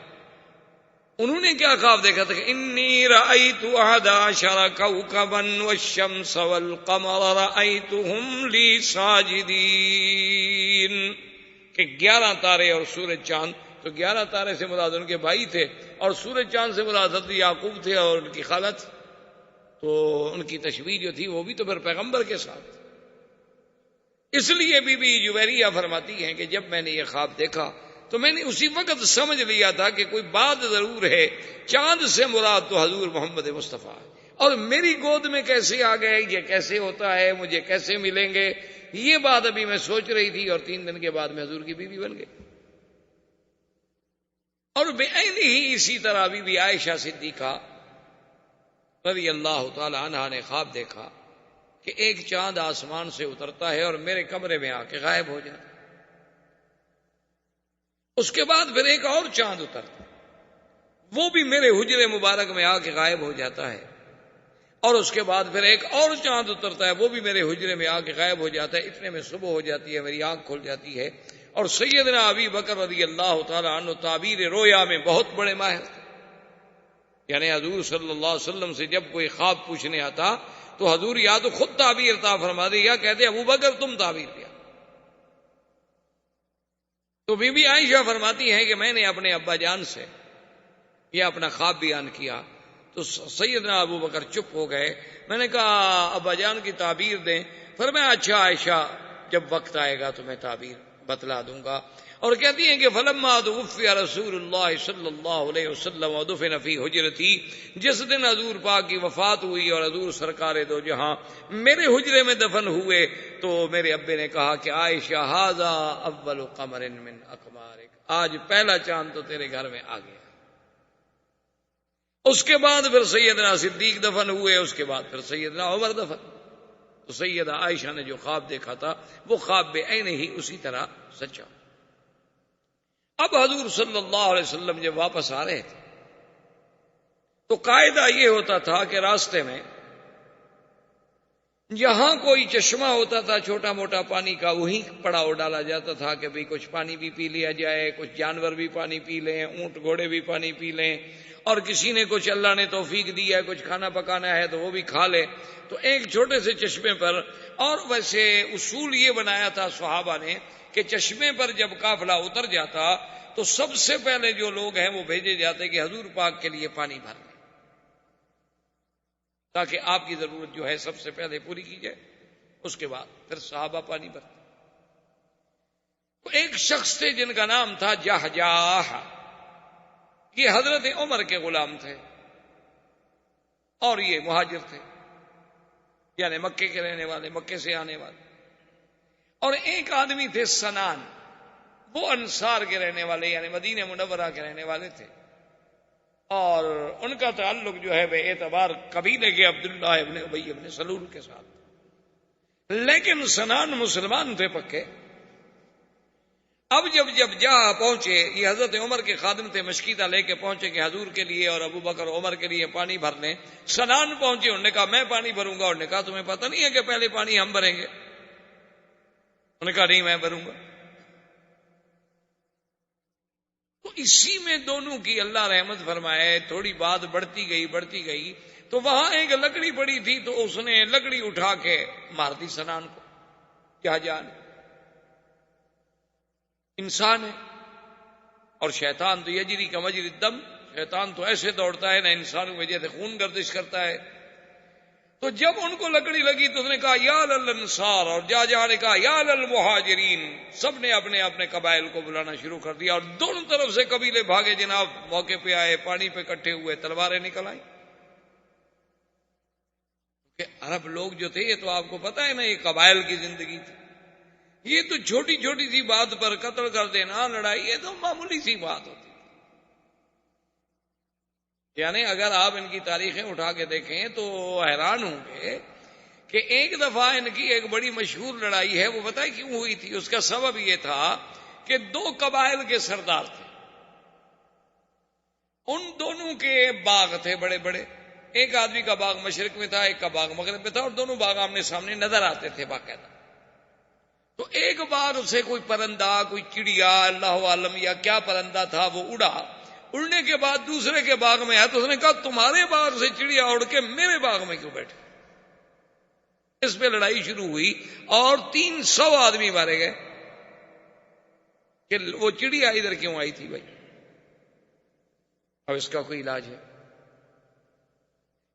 انہوں نے کیا خواب دیکھا تھا کہ انی رأیت 11 کوكبا والشمس والقمر رأیتهم لی ساجدین، کہ 11 تارے اور سورج چاند، تو 11 تارے سے مراد ان کے بھائی تھے اور سورج چاند سے مراد حضرت یعقوب تھے اور ان کی خالہ تھی، تو ان کی تشبیہ جو تھی وہ بھی تو پھر پیغمبر کے ساتھ۔ اس لیے بی بی جویریہ فرماتی ہیں کہ جب میں نے یہ خواب دیکھا تو میں نے اسی وقت سمجھ لیا تھا کہ کوئی بات ضرور ہے، چاند سے مراد تو حضور محمد مصطفیٰ ہے، اور میری گود میں کیسے آ گئے، یہ کیسے ہوتا ہے، مجھے کیسے ملیں گے، یہ بات ابھی میں سوچ رہی تھی اور 3 دن کے بعد میں حضور کی بیوی بن گئی۔ اور بعین ہی اسی طرح بی بی عائشہ صدیقہ رضی اللہ تعالی عنہا نے خواب دیکھا کہ ایک چاند آسمان سے اترتا ہے اور میرے کمرے میں آ کے غائب ہو جاتا ہے، اس کے بعد پھر ایک اور چاند اترتا ہے، وہ بھی میرے حجرے مبارک میں آ کے غائب ہو جاتا ہے، اور اس کے بعد پھر ایک اور چاند اترتا ہے، وہ بھی میرے حجرے میں آ کے غائب ہو جاتا ہے۔ اتنے میں صبح ہو جاتی ہے، میری آنکھ کھل جاتی ہے، اور سیدنا ابی بکر رضی اللہ تعالی عنہ تعبیر رویا میں بہت بڑے ماہر تھے، یعنی حضور صلی اللہ علیہ وسلم سے جب کوئی خواب پوچھنے آتا تو حضور یا تو خود تعبیر عطا فرما دے یا کہتے ابو بکر تم تعبیر دیا۔ تو بی بی عائشہ فرماتی ہیں کہ میں نے اپنے ابا جان سے یہ اپنا خواب بیان کیا تو سیدنا ابو بکر چپ ہو گئے۔ میں نے کہا ابا جان کی تعبیر دیں، فرمایا اچھا عائشہ جب وقت آئے گا تو میں تعبیر بتلا دوں گا۔ اور کہتی ہیں کہ فلما توفی رسول اللہ صلی اللہ علیہ وسلم ودفن فی حجرتی، جس دن حضور پاک کی وفات ہوئی اور حضور سرکار دو جہاں میرے حجرے میں دفن ہوئے تو میرے ابے نے کہا کہ عائشہ ھذا اول قمر من اقمارک، آج پہلا چاند تو تیرے گھر میں آ گیا۔ اس کے بعد پھر سیدنا صدیق دفن ہوئے، اس کے بعد پھر سیدنا عمر دفن۔ تو سیدہ عائشہ نے جو خواب دیکھا تھا وہ خواب بعین ہی اسی طرح سچا۔ اب حضور صلی اللہ علیہ وسلم جب واپس آ رہے تھے تو قاعدہ یہ ہوتا تھا کہ راستے میں جہاں کوئی چشمہ ہوتا تھا چھوٹا موٹا پانی کا وہیں پڑاؤ ڈالا جاتا تھا کہ بھئی کچھ پانی بھی پی لیا جائے، کچھ جانور بھی پانی پی لیں، اونٹ گھوڑے بھی پانی پی لیں، اور کسی نے کچھ اللہ نے توفیق دی ہے کچھ کھانا پکانا ہے تو وہ بھی کھا لے۔ تو ایک چھوٹے سے چشمے پر، اور ویسے اصول یہ بنایا تھا صحابہ نے کہ چشمے پر جب قافلہ اتر جاتا تو سب سے پہلے جو لوگ ہیں وہ بھیجے جاتے کہ حضور پاک کے لیے پانی بھر لیں، تاکہ آپ کی ضرورت جو ہے سب سے پہلے پوری کی جائے. اس کے بعد پھر صحابہ پانی بھرتے. ایک شخص تھے جن کا نام تھا جہجاہ. یہ حضرت عمر کے غلام تھے اور یہ مہاجر تھے، یعنی مکے کے رہنے والے، مکے سے آنے والے. اور ایک آدمی تھے سنان، وہ انصار کے رہنے والے یعنی مدینہ منورہ کے رہنے والے تھے، اور ان کا تعلق جو ہے بے اعتبار قبیلے کے عبداللہ ابن ابی ابن سلول کے ساتھ. لیکن سنان مسلمان تھے پکے. اب جب جہاں پہنچے، یہ حضرت عمر کے خادم تھے، مشکیتا لے کے پہنچے کہ حضور کے لیے اور ابو بکر عمر کے لیے پانی بھر لیں. سنان پہنچے، انہوں نے کہا میں پانی بھروں گا. انہوں نے کہا تمہیں پتہ نہیں ہے کہ پہلے پانی ہم بھریں گے؟ انہوں نے کہا نہیں میں بھروں گا. تو اسی میں دونوں کی اللہ رحمت فرمائے تھوڑی بات بڑھتی گئی. تو وہاں ایک لکڑی پڑی تھی، تو اس نے لکڑی اٹھا کے مار دی سنان کو. کیا جانے انسان ہے، اور شیطان تو یجری کا مجری الدم، شیطان تو ایسے دوڑتا ہے نا انسانوں میں جیسے خون گردش کرتا ہے. تو جب ان کو لکڑی لگی تو اس نے کہا یا للانصار، اور جہاں نے کہا یا للمہاجرین. سب نے اپنے اپنے قبائل کو بلانا شروع کر دیا، اور دونوں طرف سے قبیلے بھاگے جناب. موقع پہ آئے، پانی پہ کٹھے ہوئے، تلواریں نکل آئیں. کہ عرب لوگ جو تھے، یہ تو آپ کو پتا ہے نا، یہ قبائل کی زندگی تھی. یہ تو چھوٹی چھوٹی سی بات پر قتل کر دینا، لڑائی، یہ تو معمولی سی بات ہوتی. یعنی اگر آپ ان کی تاریخیں اٹھا کے دیکھیں تو حیران ہوں گے کہ ایک دفعہ ان کی ایک بڑی مشہور لڑائی ہے. وہ بتائیں کیوں ہوئی تھی؟ اس کا سبب یہ تھا کہ دو قبائل کے سردار تھے، ان دونوں کے باغ تھے بڑے بڑے. ایک آدمی کا باغ مشرق میں تھا، ایک کا باغ مغرب میں تھا، اور دونوں باغ آمنے سامنے نظر آتے تھے باقاعدہ. تو ایک باغ سے کوئی پرندہ، کوئی چڑیا، اللہ عالم یا کیا پرندہ تھا، وہ اڑا. اڑنے کے بعد دوسرے کے باغ میں آیا تو اس نے کہا تمہارے باغ سے چڑیا اڑ کے میرے باغ میں کیوں بیٹھے؟ اس پہ لڑائی شروع ہوئی اور 300 آدمی مارے گئے کہ وہ چڑیا ادھر کیوں آئی تھی بھائی. اب اس کا کوئی علاج ہے؟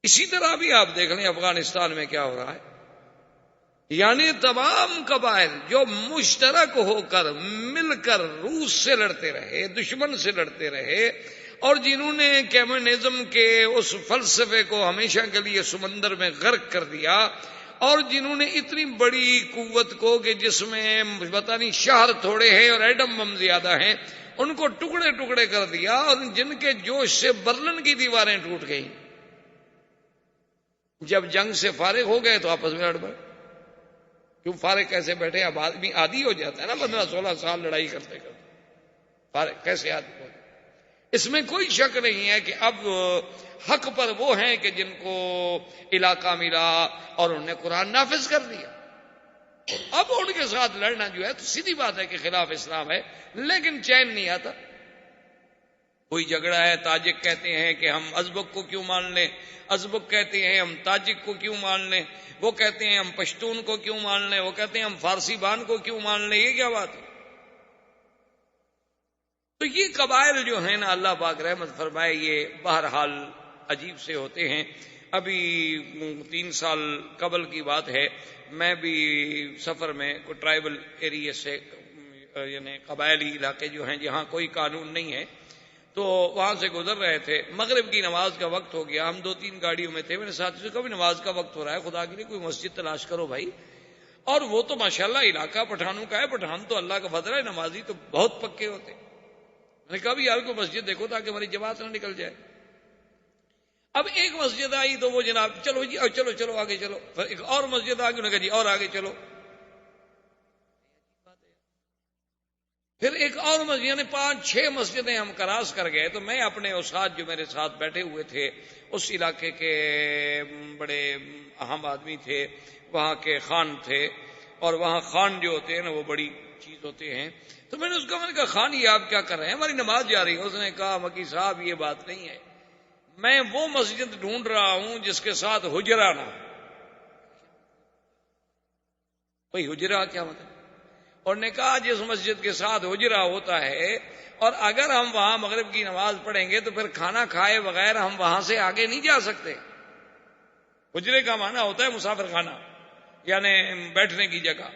اسی طرح بھی آپ دیکھ لیں افغانستان میں کیا ہو رہا ہے. یعنی تمام قبائل جو مشترک ہو کر مل کر روس سے لڑتے رہے، دشمن سے لڑتے رہے، اور جنہوں نے کمیونزم کے اس فلسفے کو ہمیشہ کے لیے سمندر میں غرق کر دیا، اور جنہوں نے اتنی بڑی قوت کو کہ جس میں پتہ نہیں شہر تھوڑے ہیں اور ایٹم بم زیادہ ہیں، ان کو ٹکڑے ٹکڑے کر دیا، اور جن کے جوش سے برلن کی دیواریں ٹوٹ گئیں. جب جنگ سے فارغ ہو گئے تو آپس میں لڑ پڑے. کیوں فارغ کیسے بیٹھے؟ اب آدمی عادی ہو جاتا ہے نا، 15-16 سال لڑائی کرتے کرتے فارغ کیسے آدمی ہو؟ اس میں کوئی شک نہیں ہے کہ اب حق پر وہ ہیں کہ جن کو علاقہ ملا اور انہوں نے قرآن نافذ کر دیا. اب ان کے ساتھ لڑنا جو ہے تو سیدھی بات ہے کہ خلاف اسلام ہے، لیکن چین نہیں آتا. کوئی جھگڑا ہے، تاجک کہتے ہیں کہ ہم ازبک کو کیوں مان لیں، ازبک کہتے ہیں ہم تاجک کو کیوں مان لیں، وہ کہتے ہیں ہم پشتون کو کیوں مان لیں، وہ کہتے ہیں ہم فارسی بان کو کیوں مان لیں. یہ کیا بات ہے؟ تو یہ قبائل جو ہیں نا، اللہ پاک رحمت فرمائے، یہ بہرحال عجیب سے ہوتے ہیں. ابھی 3 سال قبل کی بات ہے، میں بھی سفر میں کوئی ٹرائبل ایریا سے، یعنی قبائلی علاقے جو ہیں جہاں کوئی قانون نہیں ہے، تو وہاں سے گزر رہے تھے. مغرب کی نماز کا وقت ہو گیا، ہم 2-3 گاڑیوں میں تھے. میرے ساتھی سے کبھی نماز کا وقت ہو رہا ہے، خدا کے لیے کوئی مسجد تلاش کرو بھائی. اور وہ تو ماشاءاللہ علاقہ پٹھانوں کا ہے، پٹھان تو اللہ کا فضل ہے، نمازی تو بہت پکے ہوتے. میں نے کہا بھی یار کو مسجد دیکھو تاکہ ہماری جماعت نہ نکل جائے. اب ایک مسجد آئی تو وہ جناب چلو جی چلو چلو آگے چلو. پھر ایک اور مسجد آ گئی، انہوں نے کہا جی اور آگے چلو. پھر ایک اور مسجد، یعنی 5-6 مسجدیں ہم کراس کر گئے. تو میں اپنے استاد جو میرے ساتھ بیٹھے ہوئے تھے، اس علاقے کے بڑے اہم آدمی تھے، وہاں کے خان تھے، اور وہاں خان جو ہوتے ہیں نا وہ بڑی چیز ہوتے ہیں. تو میں نے نے کہا خان یہ آپ کیا کر رہے ہیں؟ ہماری نماز جا رہی ہے. اس نے کہا مکی صاحب یہ بات نہیں ہے، میں وہ مسجد ڈھونڈ رہا ہوں جس کے ساتھ حجرہ نہ ہو. بھائی حجرہ کیا مطلب؟ اور نے کہا جس مسجد کے ساتھ حجرہ ہوتا ہے، اور اگر ہم وہاں مغرب کی نماز پڑھیں گے تو پھر کھانا کھائے بغیر ہم وہاں سے آگے نہیں جا سکتے. حجرے کا معنی ہوتا ہے مسافر خانہ، یعنی بیٹھنے کی جگہ،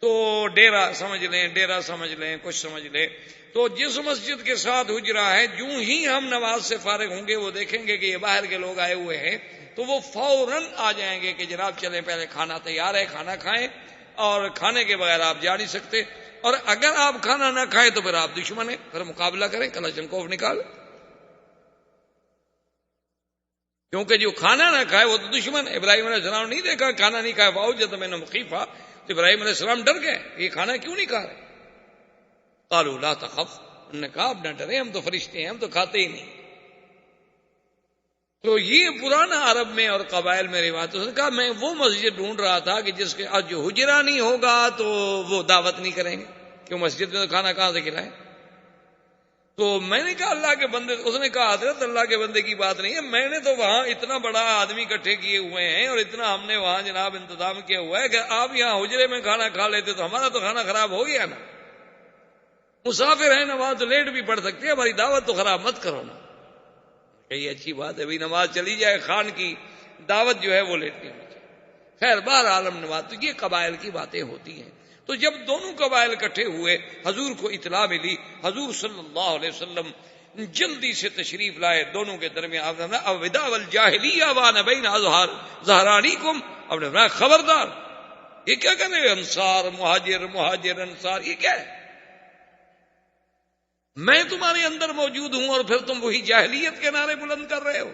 تو ڈیرا سمجھ لیں، ڈیرا سمجھ لیں، کچھ سمجھ لیں۔ تو جس مسجد کے ساتھ حجرہ ہے، جو ہی ہم نماز سے فارغ ہوں گے وہ دیکھیں گے کہ یہ باہر کے لوگ آئے ہوئے ہیں، تو وہ فوراً آ جائیں گے کہ جناب چلیں، پہلے کھانا تیار ہے، کھانا کھائیں، اور کھانے کے بغیر آپ جا نہیں سکتے، اور اگر آپ کھانا نہ کھائیں تو پھر آپ دشمن ہیں، پھر مقابلہ کریں، کلاشنکوف نکال، کیونکہ جو کھانا نہ کھائے وہ تو دشمن ہے۔ ابراہیم علیہ السلام نہیں دیکھا کھانا نہیں کھایا، فاوجد منهم خیفہ، تو ابراہیم علیہ السلام ڈر گئے، یہ کھانا کیوں نہیں کھا رہے؟ قالوا لا تخف، انہوں نے کہا اب نہ ڈرے، ہم تو فرشتے ہیں، ہم تو کھاتے ہی نہیں۔ تو یہ پرانا عرب میں اور قبائل میں روایت، اس نے کہا میں وہ مسجد ڈھونڈ رہا تھا کہ جس کے آج جو حجرہ نہیں ہوگا تو وہ دعوت نہیں کریں گے، کیوں مسجد میں تو کھانا کہاں سے کھلائیں؟ تو میں نے کہا اللہ کے بندے، اس نے کہا حضرت اللہ کے بندے کی بات نہیں ہے، میں نے تو وہاں اتنا بڑا آدمی اکٹھے کیے ہوئے ہیں اور اتنا ہم نے وہاں جناب انتظام کیا ہوا ہے کہ آپ یہاں حجرے میں کھانا کھا لیتے تو ہمارا تو کھانا خراب ہو گیا نا، مسافر ہیں نا، وہاں تو لیٹ بھی پڑ سکتے ہیں، ہماری دعوت تو خراب مت کرو نا۔ یہ اچھی بات ہے بھائی، نماز چلی جائے، خان کی دعوت جو ہے وہ لیٹ نہیں ہونی چاہیے۔ خیر بہر عالم نماز، تو یہ قبائل کی باتیں ہوتی ہیں۔ تو جب دونوں قبائل اکٹھے ہوئے، حضور کو اطلاع ملی، حضور صلی اللہ علیہ وسلم جلدی سے تشریف لائے دونوں کے درمیان، اوداع الجاہلیہ وانا بین ظہرانیکم، اب نے فرمایا خبردار، یہ کیا کر رہے ہیں انصار مہاجر، مہاجر انصار، یہ کیا ہے؟ میں تمہارے اندر موجود ہوں اور پھر تم وہی جاہلیت کے نعرے بلند کر رہے ہو،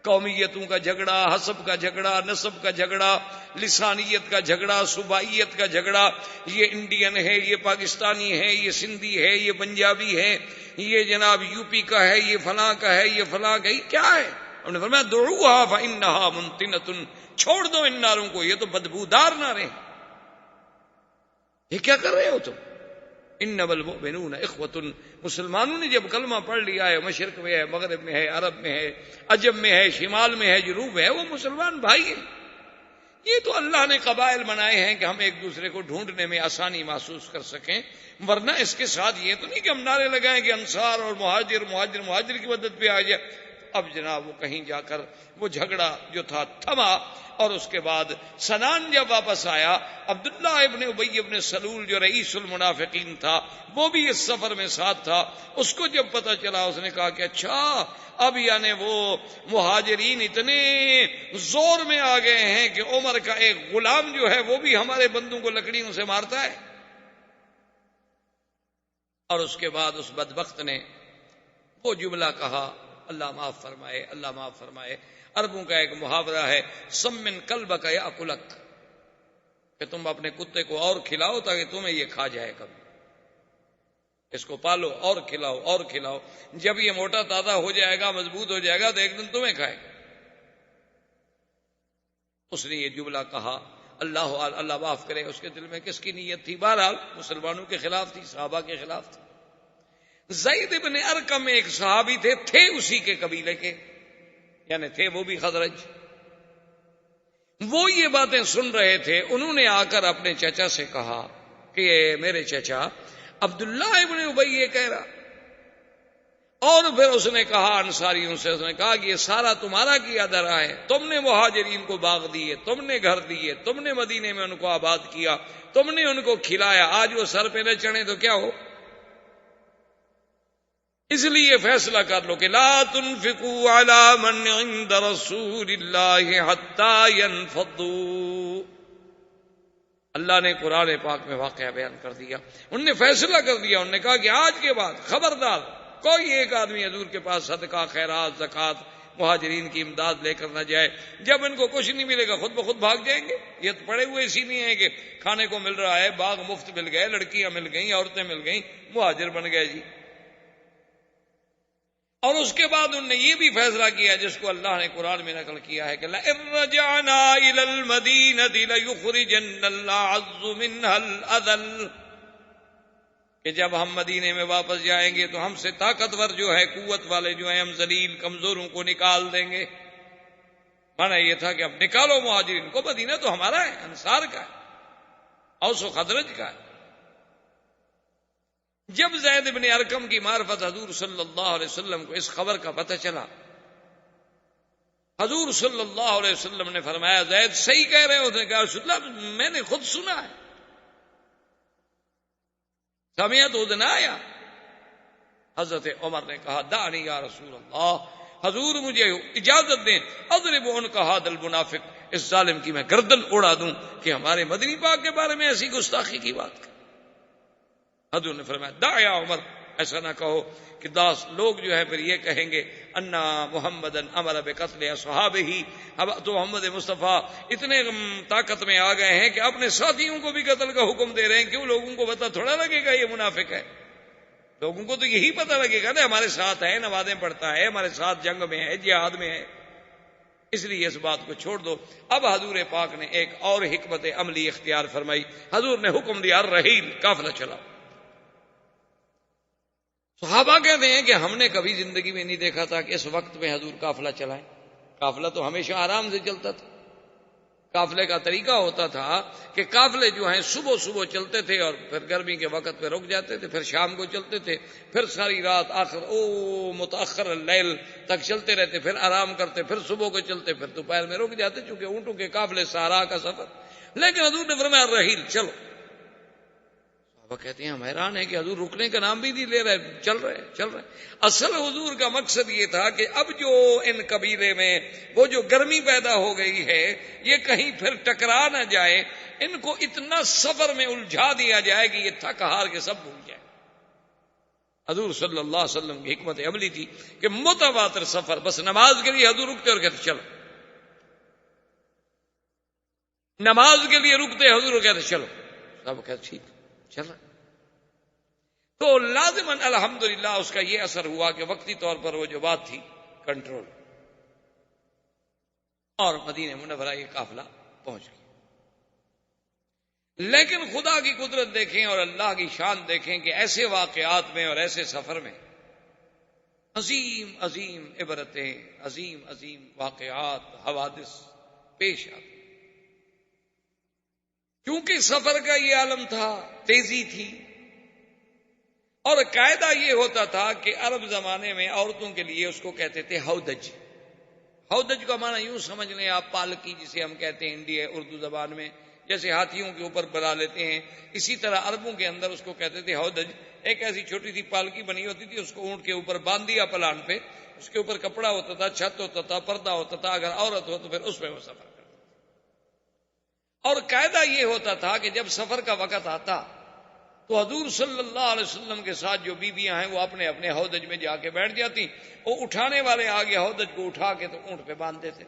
قومیتوں کا جھگڑا، حسب کا جھگڑا، نسب کا جھگڑا، لسانیت کا جھگڑا، صوبائیت کا جھگڑا، یہ انڈین ہے، یہ پاکستانی ہے، یہ سندھی ہے، یہ پنجابی ہے، یہ جناب یو پی کا ہے، یہ فلاں کا ہے، یہ فلاں کا، یہ کیا ہے؟ ہم نے فرمایا دعوها فانها منتنۃ، چھوڑ دو ان نعروں کو، یہ تو بدبودار نعرے ہیں، یہ کیا کر رہے ہو تم؟ انما المؤمنون اخوۃ، مسلمانوں نے جب کلمہ پڑھ لیا ہے، مشرق میں ہے، مغرب میں ہے، عرب میں ہے، عجم میں ہے، شمال میں ہے، جنوب میں ہے، وہ مسلمان بھائی ہیں۔ یہ تو اللہ نے قبائل بنائے ہیں کہ ہم ایک دوسرے کو ڈھونڈنے میں آسانی محسوس کر سکیں، ورنہ اس کے ساتھ یہ تو نہیں کہ ہم نعرے لگائیں کہ انصار اور مہاجر، مہاجر مہاجر کی مدد پہ آ جائے۔ اب جناب وہ کہیں جا کر وہ جھگڑا جو تھا تھما، اور اس کے بعد سنان جب واپس آیا، عبداللہ ابن ابی ابن سلول جو رئیس المنافقین تھا وہ بھی اس سفر میں ساتھ تھا، اس کو جب پتہ چلا اس نے کہا کہ اچھا اب یعنی وہ مہاجرین اتنے زور میں آ گئے ہیں کہ عمر کا ایک غلام جو ہے وہ بھی ہمارے بندوں کو لکڑیوں سے مارتا ہے۔ اور اس کے بعد اس بدبخت نے وہ جملہ کہا، اللہ معاف فرمائے، اللہ معاف فرمائے، عربوں کا ایک محاورہ ہے سمن کلبک یاکلک، کہ تم اپنے کتے کو اور کھلاؤ تاکہ تمہیں یہ کھا جائے، کبھی اس کو پالو اور کھلاؤ اور کھلاؤ، جب یہ موٹا تازہ ہو جائے گا، مضبوط ہو جائے گا تو ایک دن تمہیں کھائے گا۔ اس نے یہ جملہ کہا، اللہ معاف کرے، اس کے دل میں کس کی نیت تھی؟ بہرحال مسلمانوں کے خلاف تھی، صحابہ کے خلاف تھی۔ زید بن ارقم ایک صحابی تھے اسی کے قبیلے کے، یعنی تھے وہ بھی خزرج، وہ یہ باتیں سن رہے تھے۔ انہوں نے آ کر اپنے چچا سے کہا کہ میرے چچا عبداللہ ابن ابی یہ کہہ رہا، اور پھر اس نے کہا انصاریوں سے، اس نے کہا کہ یہ سارا تمہارا کیا دھرا ہے، تم نے مہاجرین کو باغ دیے، تم نے گھر دیے، تم نے مدینے میں ان کو آباد کیا، تم نے ان کو کھلایا، آج وہ سر پہ نہ چڑھے تو کیا ہو؟ اس لیے فیصلہ کر لو کہ لا تنفقوا علی من عند رسول اللہ حتی ينفضوا۔ اللہ نے قرآن پاک میں واقعہ بیان کر دیا، انہوں نے فیصلہ کر دیا، انہوں نے کہا کہ آج کے بعد خبردار کوئی ایک آدمی حضور کے پاس صدقہ، خیرات، زکوٰۃ، مہاجرین کی امداد لے کر نہ جائے، جب ان کو کچھ نہیں ملے گا خود بخود بھاگ جائیں گے۔ یہ تو پڑے ہوئے اسی نہیں ہے کہ کھانے کو مل رہا ہے، باغ مفت مل گئے، لڑکیاں مل گئیں، عورتیں مل گئیں، مہاجر بن گئے جی۔ اور اس کے بعد انہوں نے یہ بھی فیصلہ کیا جس کو اللہ نے قرآن میں نقل کیا ہے کہ لَئِن رَجَعْنَا إِلَى الْمَدِينَةِ لَيُخْرِجَنَّ الْأَعَزُّ مِنْهَا الْأَذَلَّ، کہ جب ہم مدینے میں واپس جائیں گے تو ہم سے طاقتور جو ہے، قوت والے جو ہیں، ہم ذلیل کمزوروں کو نکال دیں گے۔ مانا یہ تھا کہ اب نکالو مہاجرین کو، مدینہ تو ہمارا ہے، انصار کا ہے، اوس و خزرج کا ہے۔ جب زید بن ارقم کی معرفت حضور صلی اللہ علیہ وسلم کو اس خبر کا پتہ چلا حضور صلی اللہ علیہ وسلم نے فرمایا زید صحیح کہہ رہے ہو؟ اس نے کہا رسول اللہ میں نے خود سنا ہے، سمعت اذنایا۔ حضرت عمر نے کہا دعنی یا رسول اللہ، حضور مجھے اجازت دیں اضرب عنق ھذا المنافق، اس ظالم کی میں گردن اڑا دوں کہ ہمارے مدنی پاک کے بارے میں ایسی گستاخی کی بات کرے۔ حضور نے فرمایا دع یا عمر، ایسا نہ کہو کہ 10 لوگ جو ہے پھر یہ کہیں گے انا محمدن امر بقتل اصحابہ، اب تو محمد مصطفیٰ اتنے طاقت میں آ گئے ہیں کہ اپنے ساتھیوں کو بھی قتل کا حکم دے رہے ہیں، کیوں لوگوں کو پتہ تھوڑا لگے گا یہ منافق ہے؟ لوگوں کو تو یہی پتہ لگے گا نا ہمارے ساتھ ہے، نمازیں پڑھتا ہے، ہمارے ساتھ جنگ میں ہے، جہاد میں ہے، اس لیے اس بات کو چھوڑ دو۔ اب حضور پاک نے ایک اور حکمت عملی اختیار فرمائی، حضور نے حکم دیا الرحیل، قافلہ چلاؤ۔ صحابہ کہتے ہیں کہ ہم نے کبھی زندگی میں نہیں دیکھا تھا کہ اس وقت میں حضور قافلہ چلائیں، قافلہ تو ہمیشہ آرام سے چلتا تھا۔ قافلے کا طریقہ ہوتا تھا کہ قافلے جو ہیں صبح صبح چلتے تھے اور پھر گرمی کے وقت پہ رک جاتے تھے، پھر شام کو چلتے تھے، پھر ساری رات آخر متاخر اللیل تک چلتے رہتے، پھر آرام کرتے، پھر صبح کو چلتے، پھر دوپہر میں رک جاتے، چونکہ اونٹوں کے قافلے صحرا کا سفر۔ لیکن حضور نے فرمایا الرحیل، چلو۔ صحابہ کہتے ہیں ہم حیران ہیں کہ حضور رکنے کا نام بھی نہیں لے رہے، چل رہے۔ اصل حضور کا مقصد یہ تھا کہ اب جو ان قبیلے میں وہ جو گرمی پیدا ہو گئی ہے یہ کہیں پھر ٹکرا نہ جائے، ان کو اتنا سفر میں الجھا دیا جائے کہ یہ تھک ہار کے سب بھول جائے۔ حضور صلی اللہ علیہ وسلم کی حکمت عملی تھی کہ متواتر سفر، بس نماز کے لیے حضور رکتے اور کہتے چلو، نماز کے لیے رکتے حضور کہتے چلو، سب کہتے ٹھیک چل رہا۔ تو لازماً الحمدللہ اس کا یہ اثر ہوا کہ وقتی طور پر وہ جو بات تھی کنٹرول، اور مدینہ منورہ یہ قافلہ پہنچ گیا۔ لیکن خدا کی قدرت دیکھیں اور اللہ کی شان دیکھیں کہ ایسے واقعات میں اور ایسے سفر میں عظیم عظیم عبرتیں، عظیم عظیم واقعات، حوادث پیش آتے، کیونکہ سفر کا یہ عالم تھا، تیزی تھی، اور قاعدہ یہ ہوتا تھا کہ عرب زمانے میں عورتوں کے لیے اس کو کہتے تھے ہودج۔ ہودج کا معنی یوں سمجھ لیں آپ پالکی جسے ہم کہتے ہیں انڈیا اردو زبان میں، جیسے ہاتھیوں کے اوپر بنا لیتے ہیں، اسی طرح عربوں کے اندر اس کو کہتے تھے ہودج۔ ایک ایسی چھوٹی سی پالکی بنی ہوتی تھی، اس کو اونٹ کے اوپر باندھ دیا پلان پہ، اس کے اوپر کپڑا ہوتا تھا، چھت ہوتا تھا، پردہ ہوتا تھا، اگر عورت ہو تو پھر اس پہ وہ سفر کرتا تھا۔ اور قاعدہ یہ ہوتا تھا کہ جب سفر کا وقت آتا تو حضور صلی اللہ علیہ وسلم کے ساتھ جو بیویاں ہیں وہ اپنے اپنے ہودج میں جا کے بیٹھ جاتی، وہ اٹھانے والے آگے ہودج کو اٹھا کے تو اونٹ پہ باندھ دیتے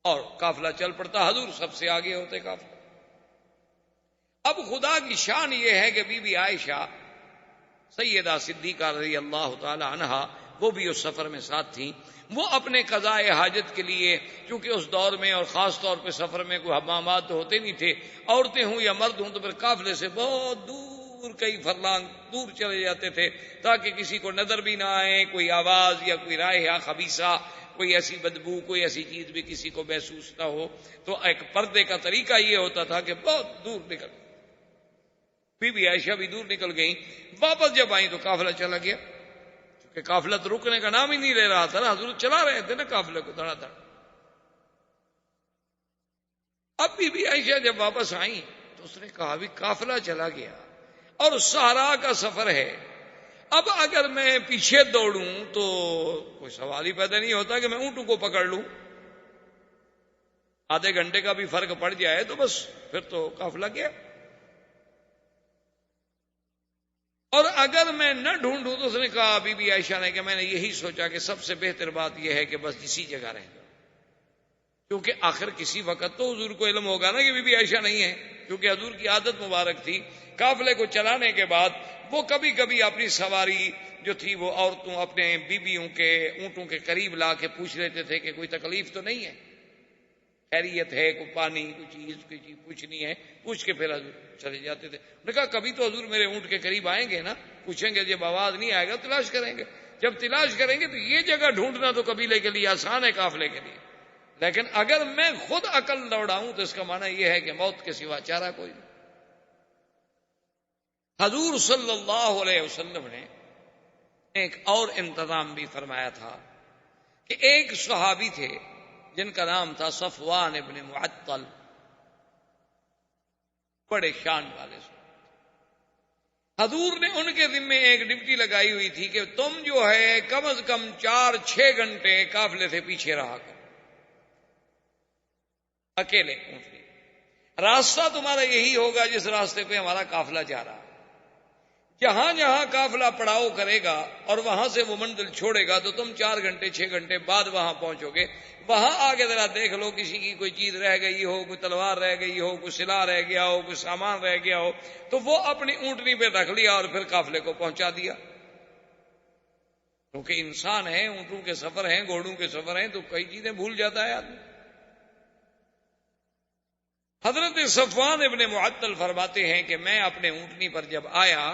اور قافلہ چل پڑتا، حضور سب سے آگے ہوتے قافلہ۔ اب خدا کی شان یہ ہے کہ بی بی عائشہ سیدہ صدیقہ رضی اللہ تعالی عنہا وہ بھی اس سفر میں ساتھ تھیں۔ وہ اپنے قضاء حاجت کے لیے، چونکہ اس دور میں اور خاص طور پہ سفر میں کوئی حمامات تو ہوتے نہیں تھے، عورتیں ہوں یا مرد ہوں تو پھر قافلے سے بہت دور کئی فرلانگ دور چلے جاتے تھے تاکہ کسی کو نظر بھی نہ آئے، کوئی آواز یا کوئی رائحہ خبیثہ، کوئی ایسی بدبو، کوئی ایسی چیز بھی کسی کو محسوس نہ ہو۔ تو ایک پردے کا طریقہ یہ ہوتا تھا کہ بہت دور نکل، بی بی عائشہ بھی دور نکل گئیں، واپس جب آئیں تو قافلہ چلا گیا، کہ قافلہ تو رکنے کا نام ہی نہیں لے رہا تھا نا، حضور چلا رہے تھے نا قافلے کو دھڑا دھڑ۔ اب بی بی عائشہ جب واپس آئیں تو اس نے کہا بھی قافلہ چلا گیا اور صحرا کا سفر ہے، اب اگر میں پیچھے دوڑوں تو کوئی سوال ہی پیدا نہیں ہوتا کہ میں اونٹوں کو پکڑ لوں، آدھے گھنٹے کا بھی فرق پڑ جائے تو بس پھر تو قافلہ گیا، اور اگر میں نہ ڈھونڈوں تو اس نے کہا بی بی عائشہ نے کہ میں نے یہی سوچا کہ سب سے بہتر بات یہ ہے کہ بس اسی جگہ رہ جاؤ، کیونکہ آخر کسی وقت تو حضور کو علم ہوگا نا کہ بی بی عائشہ نہیں ہے، کیونکہ حضور کی عادت مبارک تھی قافلے کو چلانے کے بعد وہ کبھی کبھی اپنی سواری جو تھی وہ عورتوں اپنے بیویوں کے اونٹوں کے قریب لا کے پوچھ لیتے تھے کہ کوئی تکلیف تو نہیں ہے، خیریت ہے، کوئی پانی کوئی چیز پوچھنی ہے، پوچھ کے پھر حضور چلے جاتے تھے۔ انہوں نے کہا کبھی تو حضور میرے اونٹ کے قریب آئیں گے نا، پوچھیں گے، جب آواز نہیں آئے گا تلاش کریں گے، جب تلاش کریں گے تو یہ جگہ ڈھونڈنا تو قبیلے کے لیے آسان ہے، قافلے کے لیے، لیکن اگر میں خود عقل دوڑاؤں تو اس کا معنی یہ ہے کہ موت کے سوا چارہ کوئی نہیں۔ حضور صلی اللہ علیہ وسلم نے ایک اور انتظام بھی فرمایا تھا کہ ایک صحابی تھے جن کا نام تھا صفوان ابن معطل، بڑے شان والے سے حضور نے ان کے ذمے ایک ڈپٹی لگائی ہوئی تھی کہ تم جو ہے کم از کم 4-6 گھنٹے قافلے سے پیچھے رہا کرو، اکیلے اونٹنی، راستہ تمہارا یہی ہوگا جس راستے پہ ہمارا قافلہ جا رہا ہے، جہاں جہاں قافلہ پڑاؤ کرے گا اور وہاں سے وہ منزل چھوڑے گا تو تم 4 گھنٹے 6 گھنٹے بعد وہاں پہنچو گے، وہاں آگے ذرا دیکھ لو کسی کی کوئی چیز رہ گئی ہو، کوئی تلوار رہ گئی ہو، کوئی سلا رہ گیا ہو، کوئی سامان رہ گیا ہو، تو وہ اپنی اونٹنی پہ رکھ لیا اور پھر قافلے کو پہنچا دیا، کیونکہ انسان ہے، اونٹوں کے سفر ہیں، گھوڑوں کے سفر ہیں، تو کئی چیزیں بھول جاتا ہے آدمی۔ حضرت صفوان ابن معطل فرماتے ہیں کہ میں اپنے اونٹنی پر جب آیا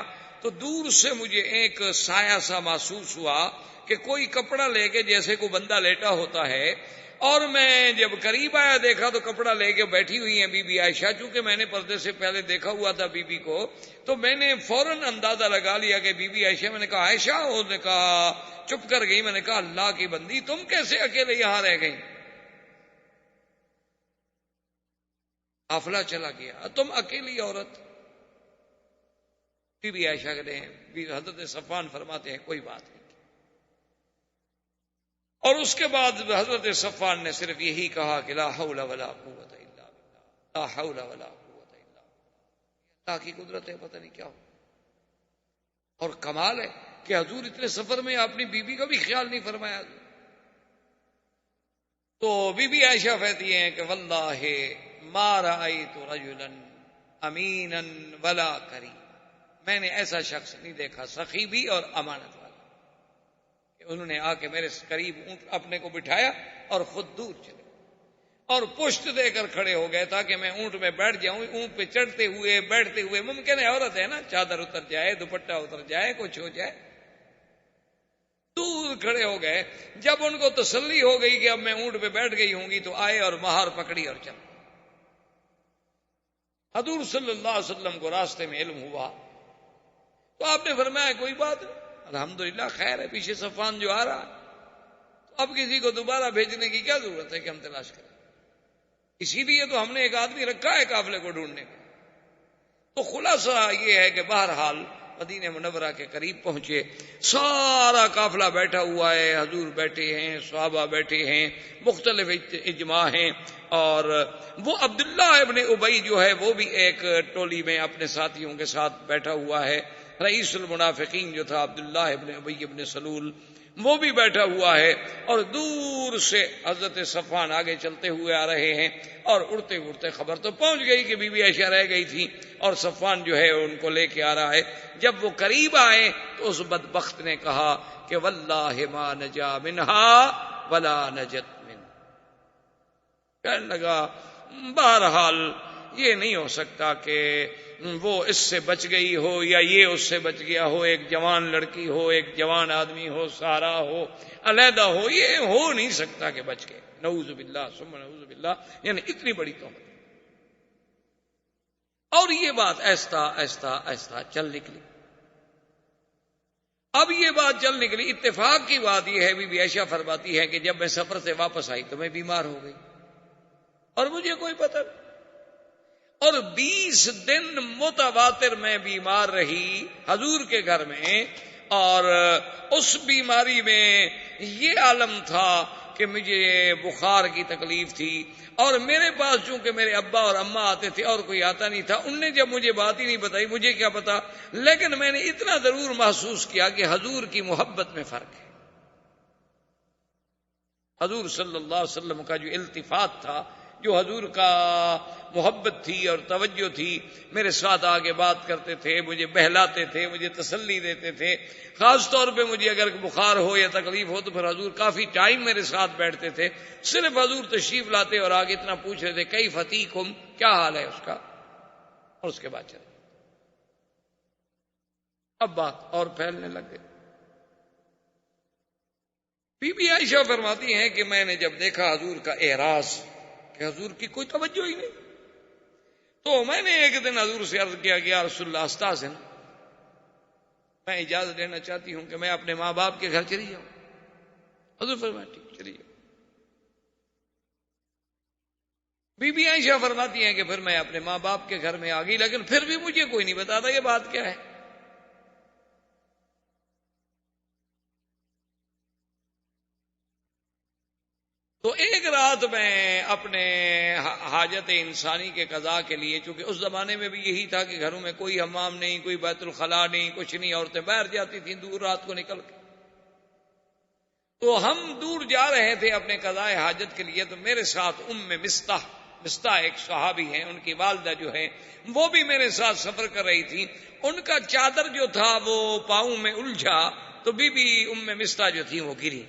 تو دور سے مجھے ایک سایہ سا محسوس ہوا کہ کوئی کپڑا لے کے جیسے کوئی بندہ لیٹا ہوتا ہے، اور میں جب قریب آیا دیکھا تو کپڑا لے کے بیٹھی ہوئی ہیں بی بی عائشہ، چونکہ میں نے پردے سے پہلے دیکھا ہوا تھا بی بی کو، تو میں نے فوراً اندازہ لگا لیا کہ بی بی عائشہ، میں نے کہا عائشہ، انہوں نے کہا چپ کر گئی، میں نے کہا اللہ کی بندی تم کیسے اکیلے یہاں رہ گئی؟ قافلہ چلا گیا، تم اکیلی عورت۔ بی بی عائشہ کہتے ہیں، حضرت صفوان فرماتے ہیں کوئی بات نہیں، اور اس کے بعد حضرت صفوان نے صرف یہی کہا کہ لا حول ولا قوت الا باللہ، لا حول ولا قوت الا باللہ، اللہ کی قدرت ہے، پتہ نہیں کیا ہو۔ اور کمال ہے کہ حضور اتنے سفر میں اپنی بیوی کا بھی خیال نہیں فرمایا۔ تو بی بی عائشہ کہتی ہیں کہ واللہ ما رأیت رجلا امینا ولا کریم، میں نے ایسا شخص نہیں دیکھا، سخی بھی اور امانت والا، کہ انہوں نے آ کے میرے قریب اونٹ اپنے کو بٹھایا اور خود دور چلے اور پشت دے کر کھڑے ہو گئے تاکہ میں اونٹ میں بیٹھ جاؤں۔ اونٹ پہ چڑھتے ہوئے بیٹھتے ہوئے، ممکن ہے عورت ہے نا، چادر اتر جائے، دوپٹہ اتر جائے، کچھ ہو جائے، دور کھڑے ہو گئے۔ جب ان کو تسلی ہو گئی کہ اب میں اونٹ پہ بیٹھ گئی ہوں گی تو آئے اور مہار پکڑی اور چل۔ حضور صلی اللہ علیہ وسلم کو راستے میں علم ہوا تو آپ نے فرمایا کوئی بات نہیں، الحمدللہ خیر ہے، پیچھے صفوان جو آ رہا، تو اب کسی کو دوبارہ بھیجنے کی کیا ضرورت ہے کہ ہم تلاش کریں، اسی لیے تو ہم نے ایک آدمی رکھا ہے قافلے کو ڈھونڈنے کا۔ تو خلاصہ یہ ہے کہ بہرحال مدینہ منورہ کے قریب پہنچے، سارا قافلہ بیٹھا ہوا ہے، حضور بیٹھے ہیں، صحابہ بیٹھے ہیں، مختلف اجماع ہیں، اور وہ عبداللہ ابن ابی جو ہے وہ بھی ایک ٹولی میں اپنے ساتھیوں کے ساتھ بیٹھا ہوا ہے، رئیس المنافقین جو تھا عبداللہ ابن ابی ابن سلول وہ بھی بیٹھا ہوا ہے، اور دور سے حضرت صفوان آگے چلتے ہوئے آ رہے ہیں، اور اڑتے اڑتے خبر تو پہنچ گئی کہ بی بی عائشہ رہ گئی تھی اور صفوان جو ہے ان کو لے کے آ رہا ہے۔ جب وہ قریب آئے تو اس بدبخت نے کہا کہ واللہ ما نجا منہا ولا نجت من، کہنے لگا بہرحال یہ نہیں ہو سکتا کہ وہ اس سے بچ گئی ہو یا یہ اس سے بچ گیا ہو، ایک جوان لڑکی ہو، ایک جوان آدمی ہو، سارا ہو، علیحدہ ہو، یہ ہو نہیں سکتا کہ بچ گئے، نعوذ باللہ ثم نعوذ باللہ، یعنی اتنی بڑی تہمت۔ اور یہ بات آہستہ آہستہ آہستہ چل نکلی۔ اب یہ بات چل نکلی، اتفاق کی بات یہ ہے، بی بی عائشہ فرماتی ہے کہ جب میں سفر سے واپس آئی تو میں بیمار ہو گئی اور مجھے کوئی پتہ نہیں، اور 20 دن متواتر میں بیمار رہی حضور کے گھر میں، اور اس بیماری میں یہ عالم تھا کہ مجھے بخار کی تکلیف تھی، اور میرے پاس چونکہ میرے ابا اور اماں آتے تھے اور کوئی آتا نہیں تھا، ان نے جب مجھے بات ہی نہیں بتائی، مجھے کیا پتا، لیکن میں نے اتنا ضرور محسوس کیا کہ حضور کی محبت میں فرق ہے۔ حضور صلی اللہ علیہ وسلم کا جو التفات تھا، جو حضور کا محبت تھی اور توجہ تھی، میرے ساتھ آگے بات کرتے تھے، مجھے بہلاتے تھے، مجھے تسلی دیتے تھے، خاص طور پہ مجھے اگر بخار ہو یا تکلیف ہو تو پھر حضور کافی ٹائم میرے ساتھ بیٹھتے تھے، صرف حضور تشریف لاتے اور آگے اتنا پوچھ رہے تھے کئی فتیکم، کیا حال ہے اس کا، اور اس کے بعد چلے۔ اب بات اور پھیلنے لگ گئی۔ بی بی عائشہ فرماتی ہیں کہ میں نے جب دیکھا حضور کا اعراض کہ حضور کی کوئی توجہ ہی نہیں، تو میں نے ایک دن حضور سے عرض کیا کہ یا رسول اللہ استاذن، میں اجازت لینا چاہتی ہوں کہ میں اپنے ماں باپ کے گھر چلی جاؤں۔ حضور فرمایا ٹھیک چلیے. بی بی عائشہ فرماتی ہیں کہ پھر میں اپنے ماں باپ کے گھر میں آ گئی، لیکن پھر بھی مجھے کوئی نہیں بتاتا یہ بات کیا ہے. تو ایک رات میں اپنے حاجت انسانی کے قضاء کے لیے، چونکہ اس زمانے میں بھی یہی تھا کہ گھروں میں کوئی حمام نہیں، کوئی بیت الخلاء نہیں، کچھ نہیں، عورتیں باہر جاتی تھیں دور رات کو نکل کے. تو ہم دور جا رہے تھے اپنے قضاء حاجت کے لیے، تو میرے ساتھ مستح ایک صحابی ہیں، ان کی والدہ جو ہے وہ بھی میرے ساتھ سفر کر رہی تھی. ان کا چادر جو تھا وہ پاؤں میں الجھا، تو بی بی مستح جو تھی وہ گری،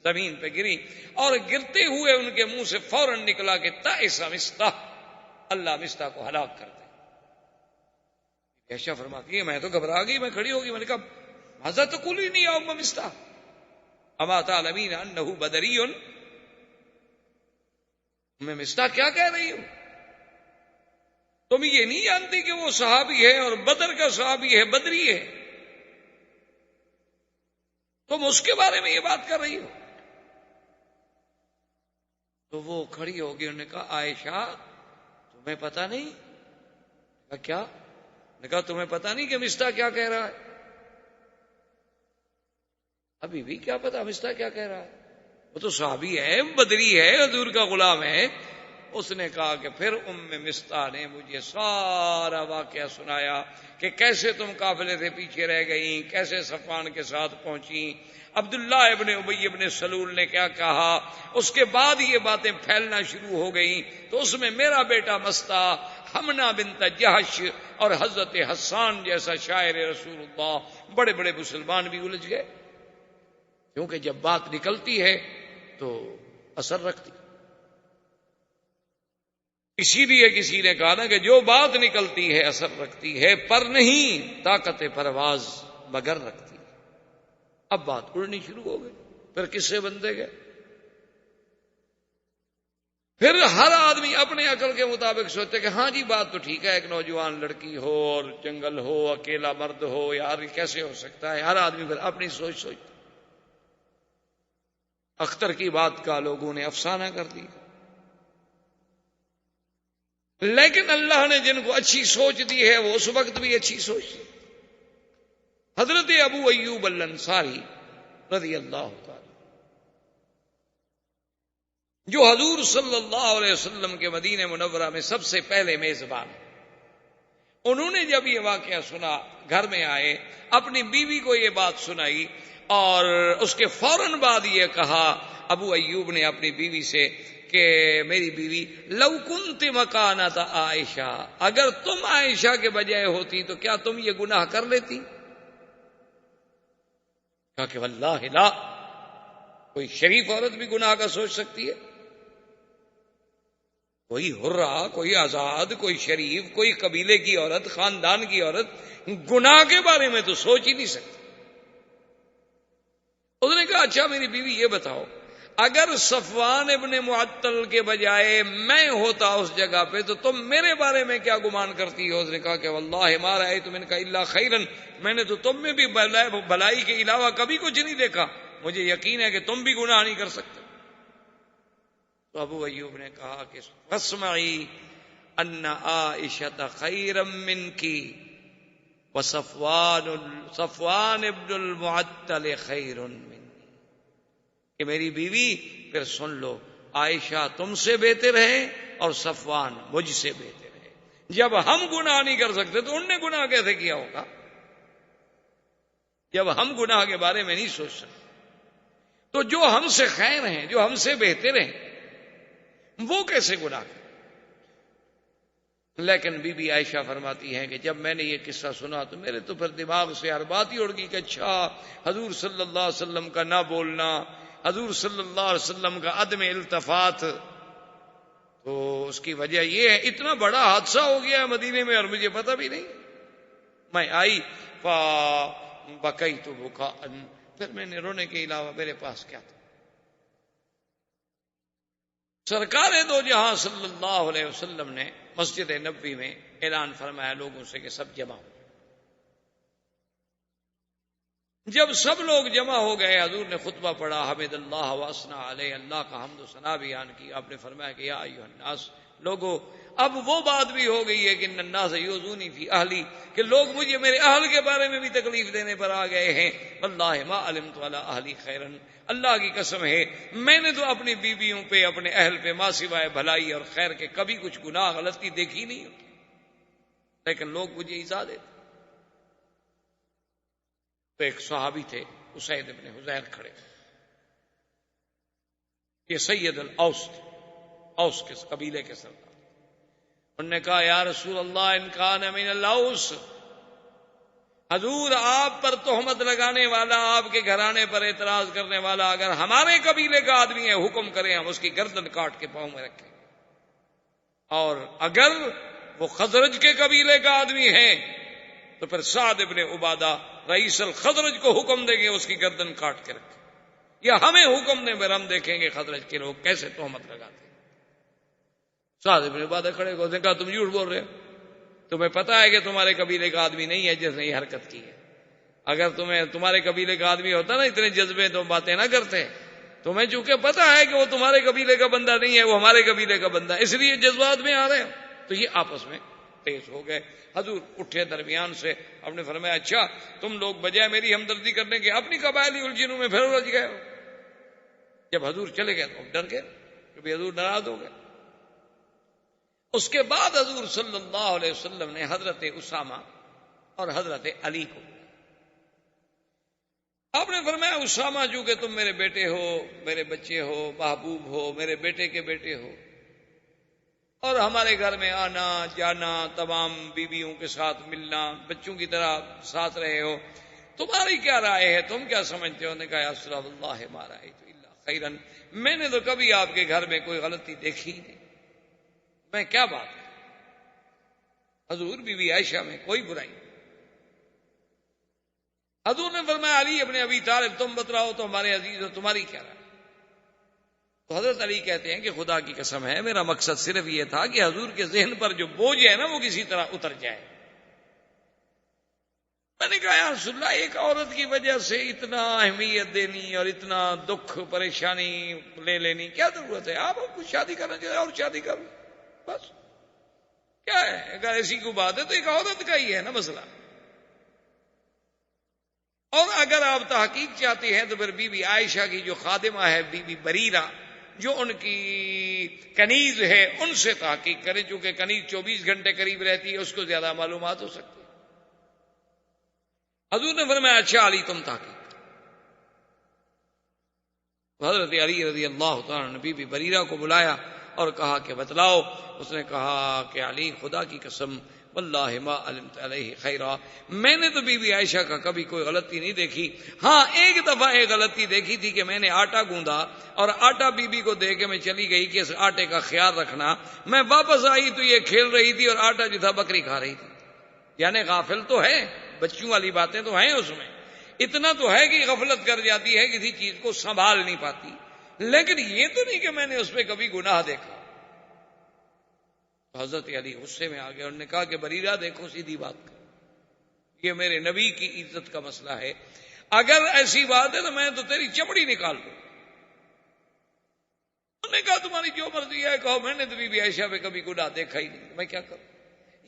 زمین پہ گری، اور گرتے ہوئے ان کے منہ سے فوراً نکلا کہ تائس مستح، اللہ مستح کو ہلاک کر دے. عائشہ فرماتی ہے میں تو گھبرا گئی، میں کھڑی ہو گئی، میں نے کہا ماذا تقولین یا ام مستح اما تعلمین انہ بدری. میں مستح کیا کہہ رہی ہوں؟ تم یہ نہیں جانتی کہ وہ صحابی ہے اور بدر کا صحابی ہے، بدری ہے، تم اس کے بارے میں یہ بات کر رہی ہو؟ تو وہ کھڑی ہوگی، انہوں نے کہا عائشہ تمہیں پتا نہیں؟ کیا؟ نے کہا تمہیں پتا نہیں کہ مستح کیا کہہ رہا ہے؟ ابھی بھی کیا پتا مستح کیا کہہ رہا ہے، وہ تو صحابی ہے، بدری ہے، حضور کا غلام ہے. اس نے کہا کہ پھر مستح نے مجھے سارا واقعہ سنایا کہ کیسے تم قافلے سے پیچھے رہ گئیں، کیسے صفوان کے ساتھ پہنچی، عبداللہ ابن ابی ابن سلول نے کیا کہا، اس کے بعد یہ باتیں پھیلنا شروع ہو گئیں. تو اس میں میرا بیٹا مستح، حمنہ بنت جہش اور حضرت حسان جیسا شاعر رسول اللہ، بڑے بڑے مسلمان بھی الجھ گئے، کیونکہ جب بات نکلتی ہے تو اثر رکھتی. اسی لیے کسی نے کہا نا کہ جو بات نکلتی ہے اثر رکھتی ہے، پر نہیں طاقت پرواز مگر رکھتی. اب بات اڑنی شروع ہو گئی، پھر قصے بنتے گئے. پھر ہر آدمی اپنے عقل کے مطابق سوچتے کہ ہاں جی بات تو ٹھیک ہے، ایک نوجوان لڑکی ہو اور جنگل ہو، اکیلا مرد ہو، یار یہ کیسے ہو سکتا ہے. ہر آدمی پھر اپنی سوچ. اختر کی بات کا لوگوں نے افسانہ کر دی، لیکن اللہ نے جن کو اچھی سوچ دی ہے وہ اس وقت بھی اچھی سوچ دی. حضرت ابو ایوب الانصاری رضی اللہ تعالی، جو حضور صلی اللہ علیہ وسلم کے مدینہ منورہ میں سب سے پہلے میزبان، انہوں نے جب یہ واقعہ سنا گھر میں آئے، اپنی بیوی کو یہ بات سنائی، اور اس کے فوراً بعد یہ کہا ابو ایوب نے اپنی بیوی سے کہ میری بیوی لو کنت مکانت عائشہ، اگر تم عائشہ کے بجائے ہوتی تو کیا تم یہ گناہ کر لیتی؟ کہا کہ واللہ لا، کوئی شریف عورت بھی گناہ کا سوچ سکتی ہے؟ کوئی حرہ، کوئی آزاد، کوئی شریف، کوئی قبیلے کی عورت، خاندان کی عورت گناہ کے بارے میں تو سوچ ہی نہیں سکتی. اس نے کہا اچھا میری بیوی یہ بتاؤ، اگر صفوان ابن معطل کے بجائے میں ہوتا اس جگہ پہ تو تم میرے بارے میں کیا گمان کرتی ہو؟ اس نے کہا کہ واللہ ما رأیت منک الا خیرا، میں نے تو تم میں بھی بھلائی کے علاوہ کبھی کچھ نہیں دیکھا، مجھے یقین ہے کہ تم بھی گناہ نہیں کر سکتے. تو ابو ایوب نے کہا کہ فاسمعی ان عائشہ خیرا منکی صفوان ابن المعطل خیر منی، کہ میری بیوی پھر سن لو، عائشہ تم سے بہتر ہے اور صفوان مجھ سے بہتر ہے. جب ہم گناہ نہیں کر سکتے تو ان نے گناہ کیسے کیا ہوگا؟ جب ہم گناہ کے بارے میں نہیں سوچ سکتے تو جو ہم سے خیر ہیں، جو ہم سے بہتر ہیں، وہ کیسے گناہ کریں؟ لیکن بی بی عائشہ فرماتی ہیں کہ جب میں نے یہ قصہ سنا تو میرے تو پھر دماغ سے ہر بات ہی اڑ گئی کہ اچھا حضور صلی اللہ علیہ وسلم کا نہ بولنا، حضور صلی اللہ علیہ وسلم کا عدم التفات، تو اس کی وجہ یہ ہے اتنا بڑا حادثہ ہو گیا ہے مدینے میں اور مجھے پتہ بھی نہیں. میں آئی فبکیت بکاء، پھر میں نے رونے کے علاوہ میرے پاس کیا تھا. سرکار دو جہاں صلی اللہ علیہ وسلم نے مسجد نبوی میں اعلان فرمایا لوگوں سے کہ سب جمع ہو. جب سب لوگ جمع ہو گئے، حضور نے خطبہ پڑھا، حمد اللہ واسنا علیہ، اللہ کا حمد و ثنا بیان کی. آپ نے فرمایا کہ یا ایھا الناس، لوگوں، اب وہ بات بھی ہو گئی ہے کہ ان الناس یؤذونی فی اہلی، کہ لوگ مجھے میرے اہل کے بارے میں بھی تکلیف دینے پر آ گئے ہیں. واللہ ما علمت علی اہلی خیرا، اللہ کی قسم ہے میں نے تو اپنی بیویوں پہ، اپنے اہل پہ ما سوائے بھلائی اور خیر کے کبھی کچھ گناہ غلطی دیکھی نہیں ہوتی، لیکن لوگ مجھے ایذا دیتے. تو ایک صحابی تھے اسید ابن حضیر کھڑے، یہ سید الاوس تھے، اوس کے قبیلے کے سردار. انہوں نے کہا یا رسول اللہ ان کان من الاوس، حضور آپ پر تہمت لگانے والا، آپ کے گھرانے پر اعتراض کرنے والا اگر ہمارے قبیلے کا آدمی ہے، حکم کریں ہم اس کی گردن کاٹ کے پاؤں میں رکھیں، اور اگر وہ خزرج کے قبیلے کا آدمی ہے تو پھر سعد ابن عبادہ رئیس الخزرج کو حکم دیں گے اس کی گردن کاٹ کے رکھیں، یا ہمیں حکم دیں پھر ہم دیکھیں گے خزرج کے لوگ کیسے تہمت لگاتے ہیں. سعد ابن عبادہ کھڑے کو کہا تم جھوٹ بول رہے ہو، تمہیں پتا ہے کہ تمہارے قبیلے کا آدمی نہیں ہے جس نے یہ حرکت کی ہے. اگر تمہارے قبیلے کا آدمی ہوتا نا اتنے جذبے تو باتیں نہ کرتے. تمہیں چونکہ پتا ہے کہ وہ تمہارے قبیلے کا بندہ نہیں ہے، وہ ہمارے قبیلے کا بندہ ہے، اس لیے جذبات میں آ رہے ہیں. تو یہ آپس میں تیز ہو گئے. حضور اٹھے درمیان سے، آپ نے فرمایا اچھا تم لوگ بجائے میری ہمدردی کرنے کے اپنی قبائلی الجھنوں میں پھر الجھ گئے ہو. جب حضور چلے گئے تو ڈر گئے، کبھی حضور ناراض ہو گئے. اس کے بعد حضور صلی اللہ علیہ وسلم نے حضرت اسامہ اور حضرت علی کو، آپ نے فرمایا اسامہ چونکہ تم میرے بیٹے ہو، میرے بچے ہو، محبوب ہو، میرے بیٹے کے بیٹے ہو، اور ہمارے گھر میں آنا جانا، تمام بیویوں کے ساتھ ملنا، بچوں کی طرح ساتھ رہے ہو، تمہاری کیا رائے ہے، تم کیا سمجھتے ہو؟ نے کہا یا رسول اللہ ما رأیت الا خیرا، میں نے تو کبھی آپ کے گھر میں کوئی غلطی دیکھی ہی نہیں، میں کیا بات ہے حضور بی بی عائشہ میں کوئی برائی نہیں. حضور نے فرمایا علی ابن ابی طالب تم بتلاؤ تو ہمارے عزیز ہو، تمہاری کیا رائے؟ تو حضرت علی کہتے ہیں کہ خدا کی قسم ہے میرا مقصد صرف یہ تھا کہ حضور کے ذہن پر جو بوجھ ہے نا وہ کسی طرح اتر جائے. میں نے کہا یا رسول اللہ ایک عورت کی وجہ سے اتنا اہمیت دینی اور اتنا دکھ پریشانی لے لینی کیا ضرورت ہے؟ آپ کچھ شادی کرنا چاہتے اور شادی کر لیں بس، کیا ہے؟ اگر ایسی کوئی بات ہے تو ایک عورت کا ہی ہے نا مسئلہ. اور اگر آپ تحقیق چاہتے ہیں تو پھر بی بی عائشہ کی جو خادمہ ہے بی بی بریرہ جو ان کی کنیز ہے ان سے تحقیق کریں، چونکہ کنیز 24 گھنٹے قریب رہتی ہے، اس کو زیادہ معلومات ہو سکتی ہے. حضور نے فرمایا اچھا علی تم تحقیق. حضرت علی رضی اللہ تعالیٰ نے بی بی بریرہ کو بلایا اور کہا کہ بتلاؤ. اس نے کہا کہ علی خدا کی قسم واللہ ما علمت علیہ خیرا، میں نے تو بی بی عائشہ کا کبھی کوئی غلطی نہیں دیکھی. ہاں ایک دفعہ ایک غلطی دیکھی تھی کہ میں نے آٹا گوندا اور آٹا بی بی کو دے کے میں چلی گئی کہ اس آٹے کا خیال رکھنا. میں واپس آئی تو یہ کھیل رہی تھی اور آٹا جو تھا بکری کھا رہی تھی. یعنی غافل تو ہے، بچوں والی باتیں تو ہیں اس میں، اتنا تو ہے کہ غفلت کر جاتی ہے، کسی چیز کو سنبھال نہیں پاتی، لیکن یہ تو نہیں کہ میں نے اس پہ کبھی گناہ دیکھا. حضرت علی غصے میں آ گئے، انہوں نے کہا کہ بریرہ دیکھو سیدھی بات کر، یہ میرے نبی کی عزت کا مسئلہ ہے، اگر ایسی بات ہے تو میں تو تیری چمڑی نکال دوں. انہوں نے کہا تمہاری جو مرضی ہے کہو، میں نے تو بی بی عائشہ پہ کبھی گناہ دیکھا ہی نہیں، میں کیا کروں.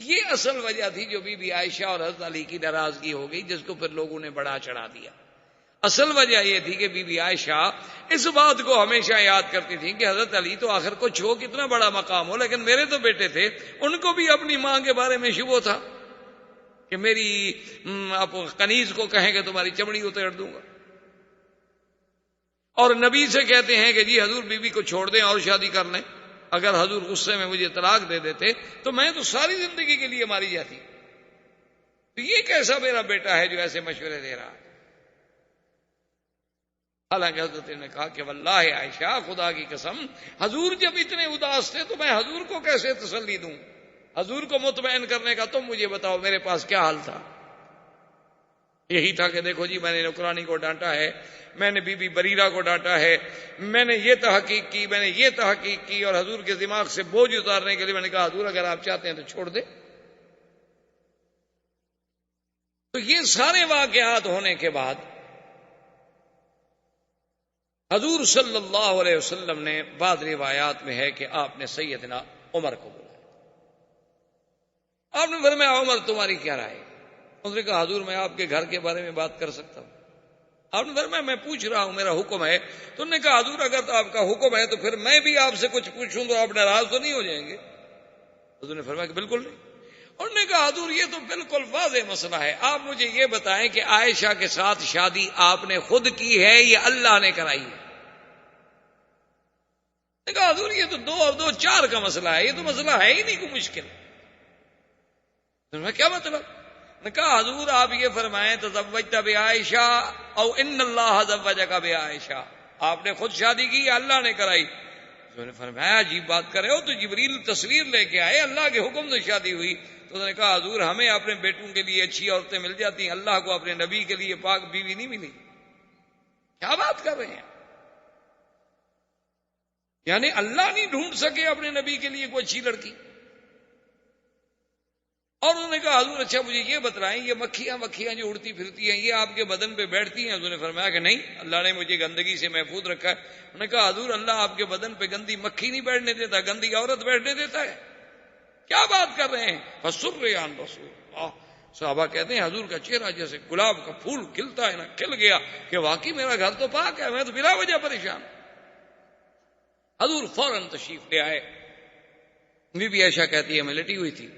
یہ اصل وجہ تھی جو بی بی عائشہ اور حضرت علی کی ناراضگی ہو گئی، جس کو پھر لوگوں نے بڑا چڑھا دیا. اصل وجہ یہ تھی کہ بی بی عائشہ اس بات کو ہمیشہ یاد کرتی تھی کہ حضرت علی تو آخر کچھ ہو، کتنا بڑا مقام ہو، لیکن میرے تو بیٹے تھے، ان کو بھی اپنی ماں کے بارے میں شبہ تھا کہ میری آپ کنیز کو کہیں کہ تمہاری چمڑی اتیڑ دوں گا. اور نبی سے کہتے ہیں کہ جی حضور بی بی کو چھوڑ دیں اور شادی کر لیں. اگر حضور غصے میں مجھے طلاق دے دیتے تو میں تو ساری زندگی کے لیے ماری جاتی. تو یہ کیسا میرا بیٹا ہے جو ایسے مشورے دے رہا ہے؟ حالانکہ حضرت نے کہا کہ واللہ عائشہ خدا کی قسم حضور جب اتنے اداس تھے تو میں حضور کو کیسے تسلی دوں؟ حضور کو مطمئن کرنے کا تم مجھے بتاؤ میرے پاس کیا حال تھا. یہی تھا کہ دیکھو جی میں نے نوکرانی کو ڈانٹا ہے، میں نے بی بی بریرہ کو ڈانٹا ہے، میں نے یہ تحقیق کی، میں نے یہ تحقیق کی، اور حضور کے دماغ سے بوجھ اتارنے کے لیے میں نے کہا حضور اگر آپ چاہتے ہیں تو چھوڑ دیں. تو یہ سارے واقعات ہونے کے بعد حضور صلی اللہ علیہ وسلم نے بعض روایات میں ہے کہ آپ نے سیدنا عمر کو بلایا. آپ نے فرمایا عمر تمہاری کیا رائے ہے؟ اس نے کہا حضور میں آپ کے گھر کے بارے میں بات کر سکتا ہوں. آپ نے فرمایا میں پوچھ رہا ہوں میرا حکم ہے. تو انہوں نے کہا حضور اگر تو آپ کا حکم ہے تو پھر میں بھی آپ سے کچھ پوچھوں تو آپ ناراض تو نہیں ہو جائیں گے؟ حضور نے فرمایا کہ بالکل نہیں. انہوں نے کہا حضور یہ تو بالکل واضح مسئلہ ہے، آپ مجھے یہ بتائیں کہ عائشہ کے ساتھ شادی آپ نے خود کی ہے یا اللہ نے کرائی ہے؟ نے کہا حضور یہ تو 2 اور 2 4 کا مسئلہ ہے، یہ تو مسئلہ ہے ہی نہیں کوئی مشکل. کیا مطلب؟ نے کہا حضور آپ یہ فرمائیں تزوجت بعائشہ او ان اللہ زوجک بعائشہ، آپ نے خود شادی کی یا اللہ نے کرائی؟ انہوں نے فرمایا عجیب بات کر رہے ہو، تو جبریل تصویر لے کے آئے، اللہ کے حکم سے شادی ہوئی. تو انہوں نے کہا حضور ہمیں اپنے بیٹوں کے لیے اچھی عورتیں مل جاتی ہیں، اللہ کو اپنے نبی کے لیے پاک بیوی نہیں ملی. کیا بات کر رہے ہیں؟ یعنی اللہ نہیں ڈھونڈ سکے اپنے نبی کے لیے کوئی اچھی لڑکی؟ اور انہوں نے کہا حضور اچھا مجھے یہ بتلائیں یہ مکھیاں جو اڑتی پھرتی ہیں یہ آپ کے بدن پہ بیٹھتی ہیں؟ حضور نے فرمایا کہ نہیں، اللہ نے مجھے گندگی سے محفوظ رکھا ہے. انہوں نے کہا حضور اللہ آپ کے بدن پہ گندی مکھی نہیں بیٹھنے دیتا، گندی عورت بیٹھنے دیتا ہے؟ کیا بات کر رہے ہیں؟ فسر عن رسول اللہ. صحابہ کہتے ہیں حضور کا چہرہ جیسے گلاب کا پھول کھلتا ہے نا، کھل گیا کہ واقعی میرا گھر تو پاک ہے، میں تو بلا وجہ پریشان. حضور فوراً تشریف لے آئے. بی بی عائشہ کہتی ہے میں لٹی ہوئی تھی.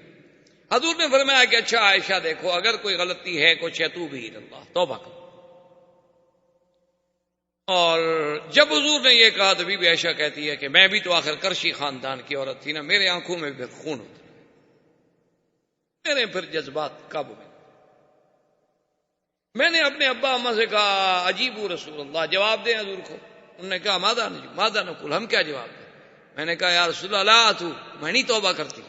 حضور نے فرمایا کہ اچھا عائشہ دیکھو اگر کوئی غلطی ہے کچھ ہے توبی اللہ، توبہ کرو. اور جب حضور نے یہ کہا تو بی بی عائشہ کہتی ہے کہ میں بھی تو آخر کرشی خاندان کی عورت تھی نا، میرے آنکھوں میں پھر خون ہوتا، میرے پھر جذبات قابو میں نے اپنے ابا اماں سے کہا عجیب رسول اللہ، جواب دیں حضور کو. انہوں نے کہا ماذا نقول، ہم کیا جواب دیں؟ میں نے کہا یا رسول اللہ تو میں نہیں توبہ کرتی.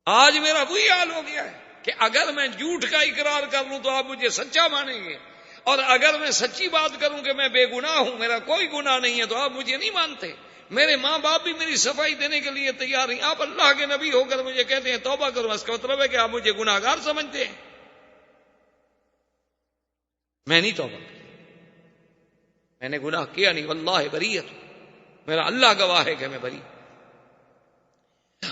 آج میرا وہی حال ہو گیا ہے کہ اگر میں جھوٹ کا اقرار کر لوں تو آپ مجھے سچا مانیں گے، اور اگر میں سچی بات کروں کہ میں بے گناہ ہوں، میرا کوئی گناہ نہیں ہے، تو آپ مجھے نہیں مانتے. میرے ماں باپ بھی میری صفائی دینے کے لیے تیار نہیں، آپ اللہ کے نبی ہو کر مجھے کہتے ہیں توبہ کرو، اس کا مطلب ہے کہ آپ مجھے گناہ گار سمجھتے ہیں. میں نہیں توبہ کی، میں نے گناہ کیا نہیں، واللہ بریۃ، میرا اللہ گواہ ہے کہ میں بری.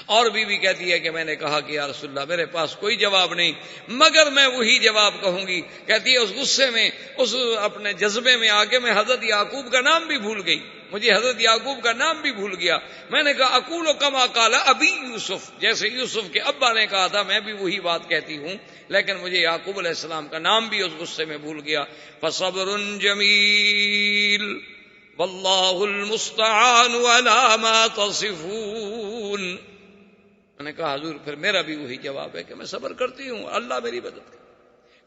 اور بی بی کہتی ہے کہ میں نے کہا کہ یا رسول اللہ میرے پاس کوئی جواب نہیں مگر میں وہی جواب کہوں گی. کہتی ہے اس غصے میں، اس اپنے جذبے میں آ کے میں حضرت یعقوب کا نام بھی بھول گئی، مجھے حضرت یعقوب کا نام بھی بھول گیا. میں نے کہا اقول کما قال ابی یوسف، جیسے یوسف کے ابا نے کہا تھا میں بھی وہی بات کہتی ہوں، لیکن مجھے یعقوب علیہ السلام کا نام بھی اس غصے میں بھول گیا. فصبر جمیل واللہ المستعان علی ما تصفون. میں نے کہا حضور پھر میرا بھی وہی جواب ہے کہ میں صبر کرتی ہوں، اللہ میری مدد کرے.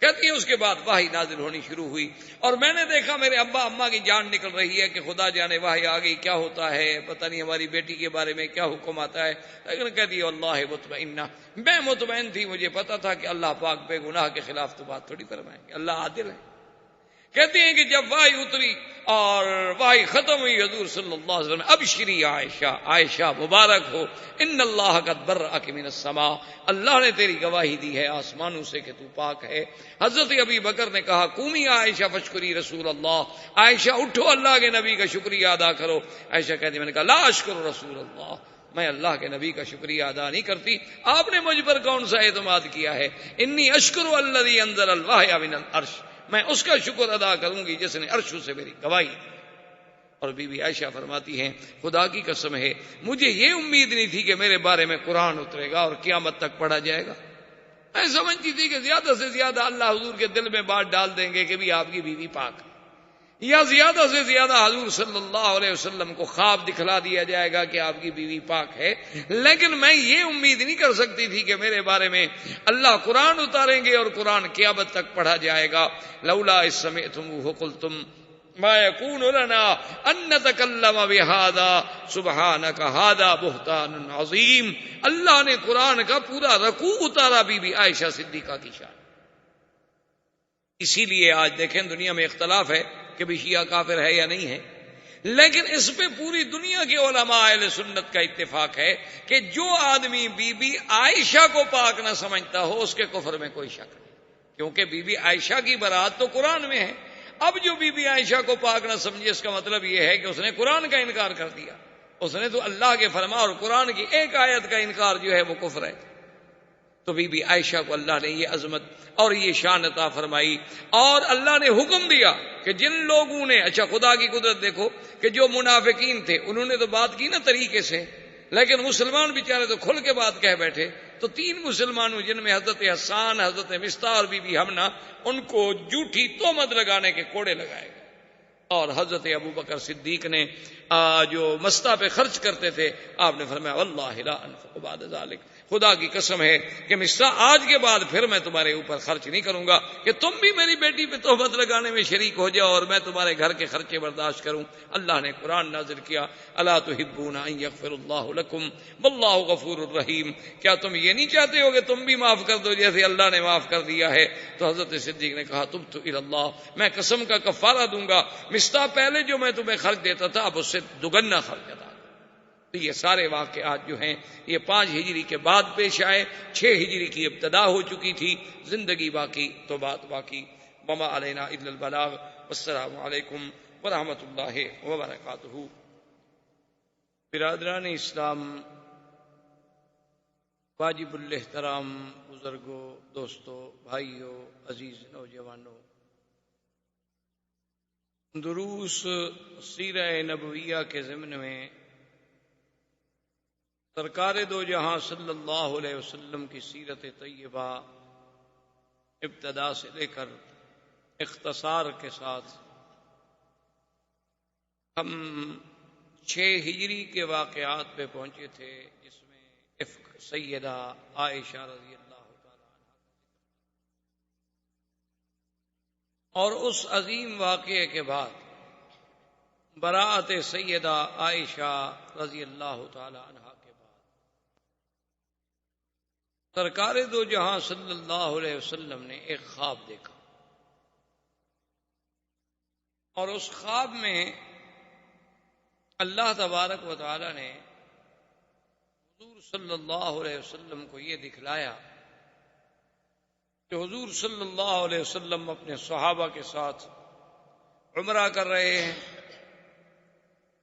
کہتی ہے اس کے بعد وحی نازل ہونی شروع ہوئی اور میں نے دیکھا میرے ابا اماں کی جان نکل رہی ہے کہ خدا جانے وحی آ گئی، کیا ہوتا ہے پتہ نہیں، ہماری بیٹی کے بارے میں کیا حکم آتا ہے. لیکن کہتی ہے اللہ مطمئنہ، میں مطمئن تھی، مجھے پتا تھا کہ اللہ پاک بے گناہ کے خلاف تو بات تھوڑی فرمائیں گے، اللہ عادل ہے. کہتی ہیں کہ جب وحی اتری اور وحی ختم ہوئی حضور صلی اللہ علیہ وسلم ابشری عائشہ، عائشہ مبارک ہو، ان اللہ قد برأک من السماء، اللہ نے تیری گواہی دی ہے آسمانوں سے کہ تو پاک ہے. حضرت ابی بکر نے کہا قومی عائشہ فشکری رسول اللہ، عائشہ اٹھو اللہ کے نبی کا شکریہ ادا کرو. عائشہ کہتی میں نے کہا لا اشکر رسول اللہ، میں اللہ کے نبی کا شکریہ ادا نہیں کرتی، آپ نے مجھ پر کون سا اعتماد کیا ہے. انی اشکر الذی انزل الوحی من العرش، میں اس کا شکر ادا کروں گی جس نے عرش سے میری گواہی دی. اور بی بی عائشہ فرماتی ہیں خدا کی قسم ہے مجھے یہ امید نہیں تھی کہ میرے بارے میں قرآن اترے گا اور قیامت تک پڑھا جائے گا. میں سمجھتی تھی کہ زیادہ سے زیادہ اللہ حضور کے دل میں بات ڈال دیں گے کہ بھی آپ کی بیوی پاک ہے، یا زیادہ سے زیادہ حضور صلی اللہ علیہ وسلم کو خواب دکھلا دیا جائے گا کہ آپ کی بیوی پاک ہے. لیکن میں یہ امید نہیں کر سکتی تھی کہ میرے بارے میں اللہ قرآن اتاریں گے اور قرآن قیامت تک پڑھا جائے گا. لولا اذ سمعتموہ قلتم ما یکون لنا ان نتکلم بہذا سبحانک ھذا بہتان عظیم. اللہ نے قرآن کا پورا رکوع اتارا بی بی عائشہ صدیقہ کی شان. اسی لیے آج دیکھیں دنیا میں اختلاف ہے کہ بھی شیعہ کافر ہے یا نہیں ہے، لیکن اس پہ پوری دنیا کے علماء اہل سنت کا اتفاق ہے کہ جو آدمی بی بی عائشہ کو پاک نہ سمجھتا ہو اس کے کفر میں کوئی شک نہیں، کیونکہ بی بی عائشہ کی برات تو قرآن میں ہے. اب جو بی بی عائشہ کو پاک نہ سمجھے، اس کا مطلب یہ ہے کہ اس نے قرآن کا انکار کر دیا، اس نے تو اللہ کے فرما اور قرآن کی ایک آیت کا انکار جو ہے وہ کفر ہے۔ تو بی بی عائشہ کو اللہ نے یہ عظمت اور یہ شان عطا فرمائی، اور اللہ نے حکم دیا کہ جن لوگوں نے، اچھا خدا کی قدرت دیکھو کہ جو منافقین تھے انہوں نے تو بات کی نا طریقے سے، لیکن مسلمان بیچارے تو کھل کے بات کہہ بیٹھے۔ تو 3 مسلمانوں جن میں حضرت حسان، حضرت مصطح اور بی بی حمنہ، ان کو جھوٹی تہمت لگانے کے کوڑے لگائے گئے، اور حضرت ابو بکر صدیق نے جو مستہ پہ خرچ کرتے تھے، آپ نے فرمایا واللہ لا انفق بعد ذلك، خدا کی قسم ہے کہ مصطح آج کے بعد پھر میں تمہارے اوپر خرچ نہیں کروں گا کہ تم بھی میری بیٹی پہ تہمت لگانے میں شریک ہو جاؤ اور میں تمہارے گھر کے خرچے برداشت کروں۔ اللہ نے قرآن نازل کیا، الا تحبون ان یغفر اللہ لکم واللہ غفور الرحیم، کیا تم یہ نہیں چاہتے ہو کہ تم بھی معاف کر دو جیسے اللہ نے معاف کر دیا ہے؟ تو حضرت صدیق نے کہا تبت الی اللہ، میں قسم کا کفارہ دوں گا، مصطح پہلے جو میں تمہیں خرچ دیتا تھا اب اس سے دگنا خرچ ادا۔ تو یہ سارے واقعات جو ہیں یہ 5 ہجری کے بعد پیش آئے، 6 ہجری کی ابتدا ہو چکی تھی، زندگی باقی تو بات باقی۔ وما علینا الا البلاغ، والسلام علیکم ورحمۃ اللہ وبرکاتہ۔ برادران اسلام، واجب الاحترام بزرگوں، دوستوں، بھائیوں، عزیز نوجوانوں، دروس سیرہ نبویہ کے ضمن میں سرکار دو جہاں صلی اللہ علیہ وسلم کی سیرت طیبہ ابتدا سے لے کر اختصار کے ساتھ ہم 6 ہجری کے واقعات پہ پہنچے تھے، جس میں افک سیدہ عائشہ رضی اللہ تعالی عنہ، اور اس عظیم واقعے کے بعد براءت سیدہ عائشہ رضی اللہ تعالی عنہ کے بعد سرکار دو جہاں صلی اللہ علیہ وسلم نے ایک خواب دیکھا، اور اس خواب میں اللہ تبارک و تعالی نے حضور صلی اللہ علیہ وسلم کو یہ دکھلایا کہ حضور صلی اللہ علیہ وسلم اپنے صحابہ کے ساتھ عمرہ کر رہے ہیں،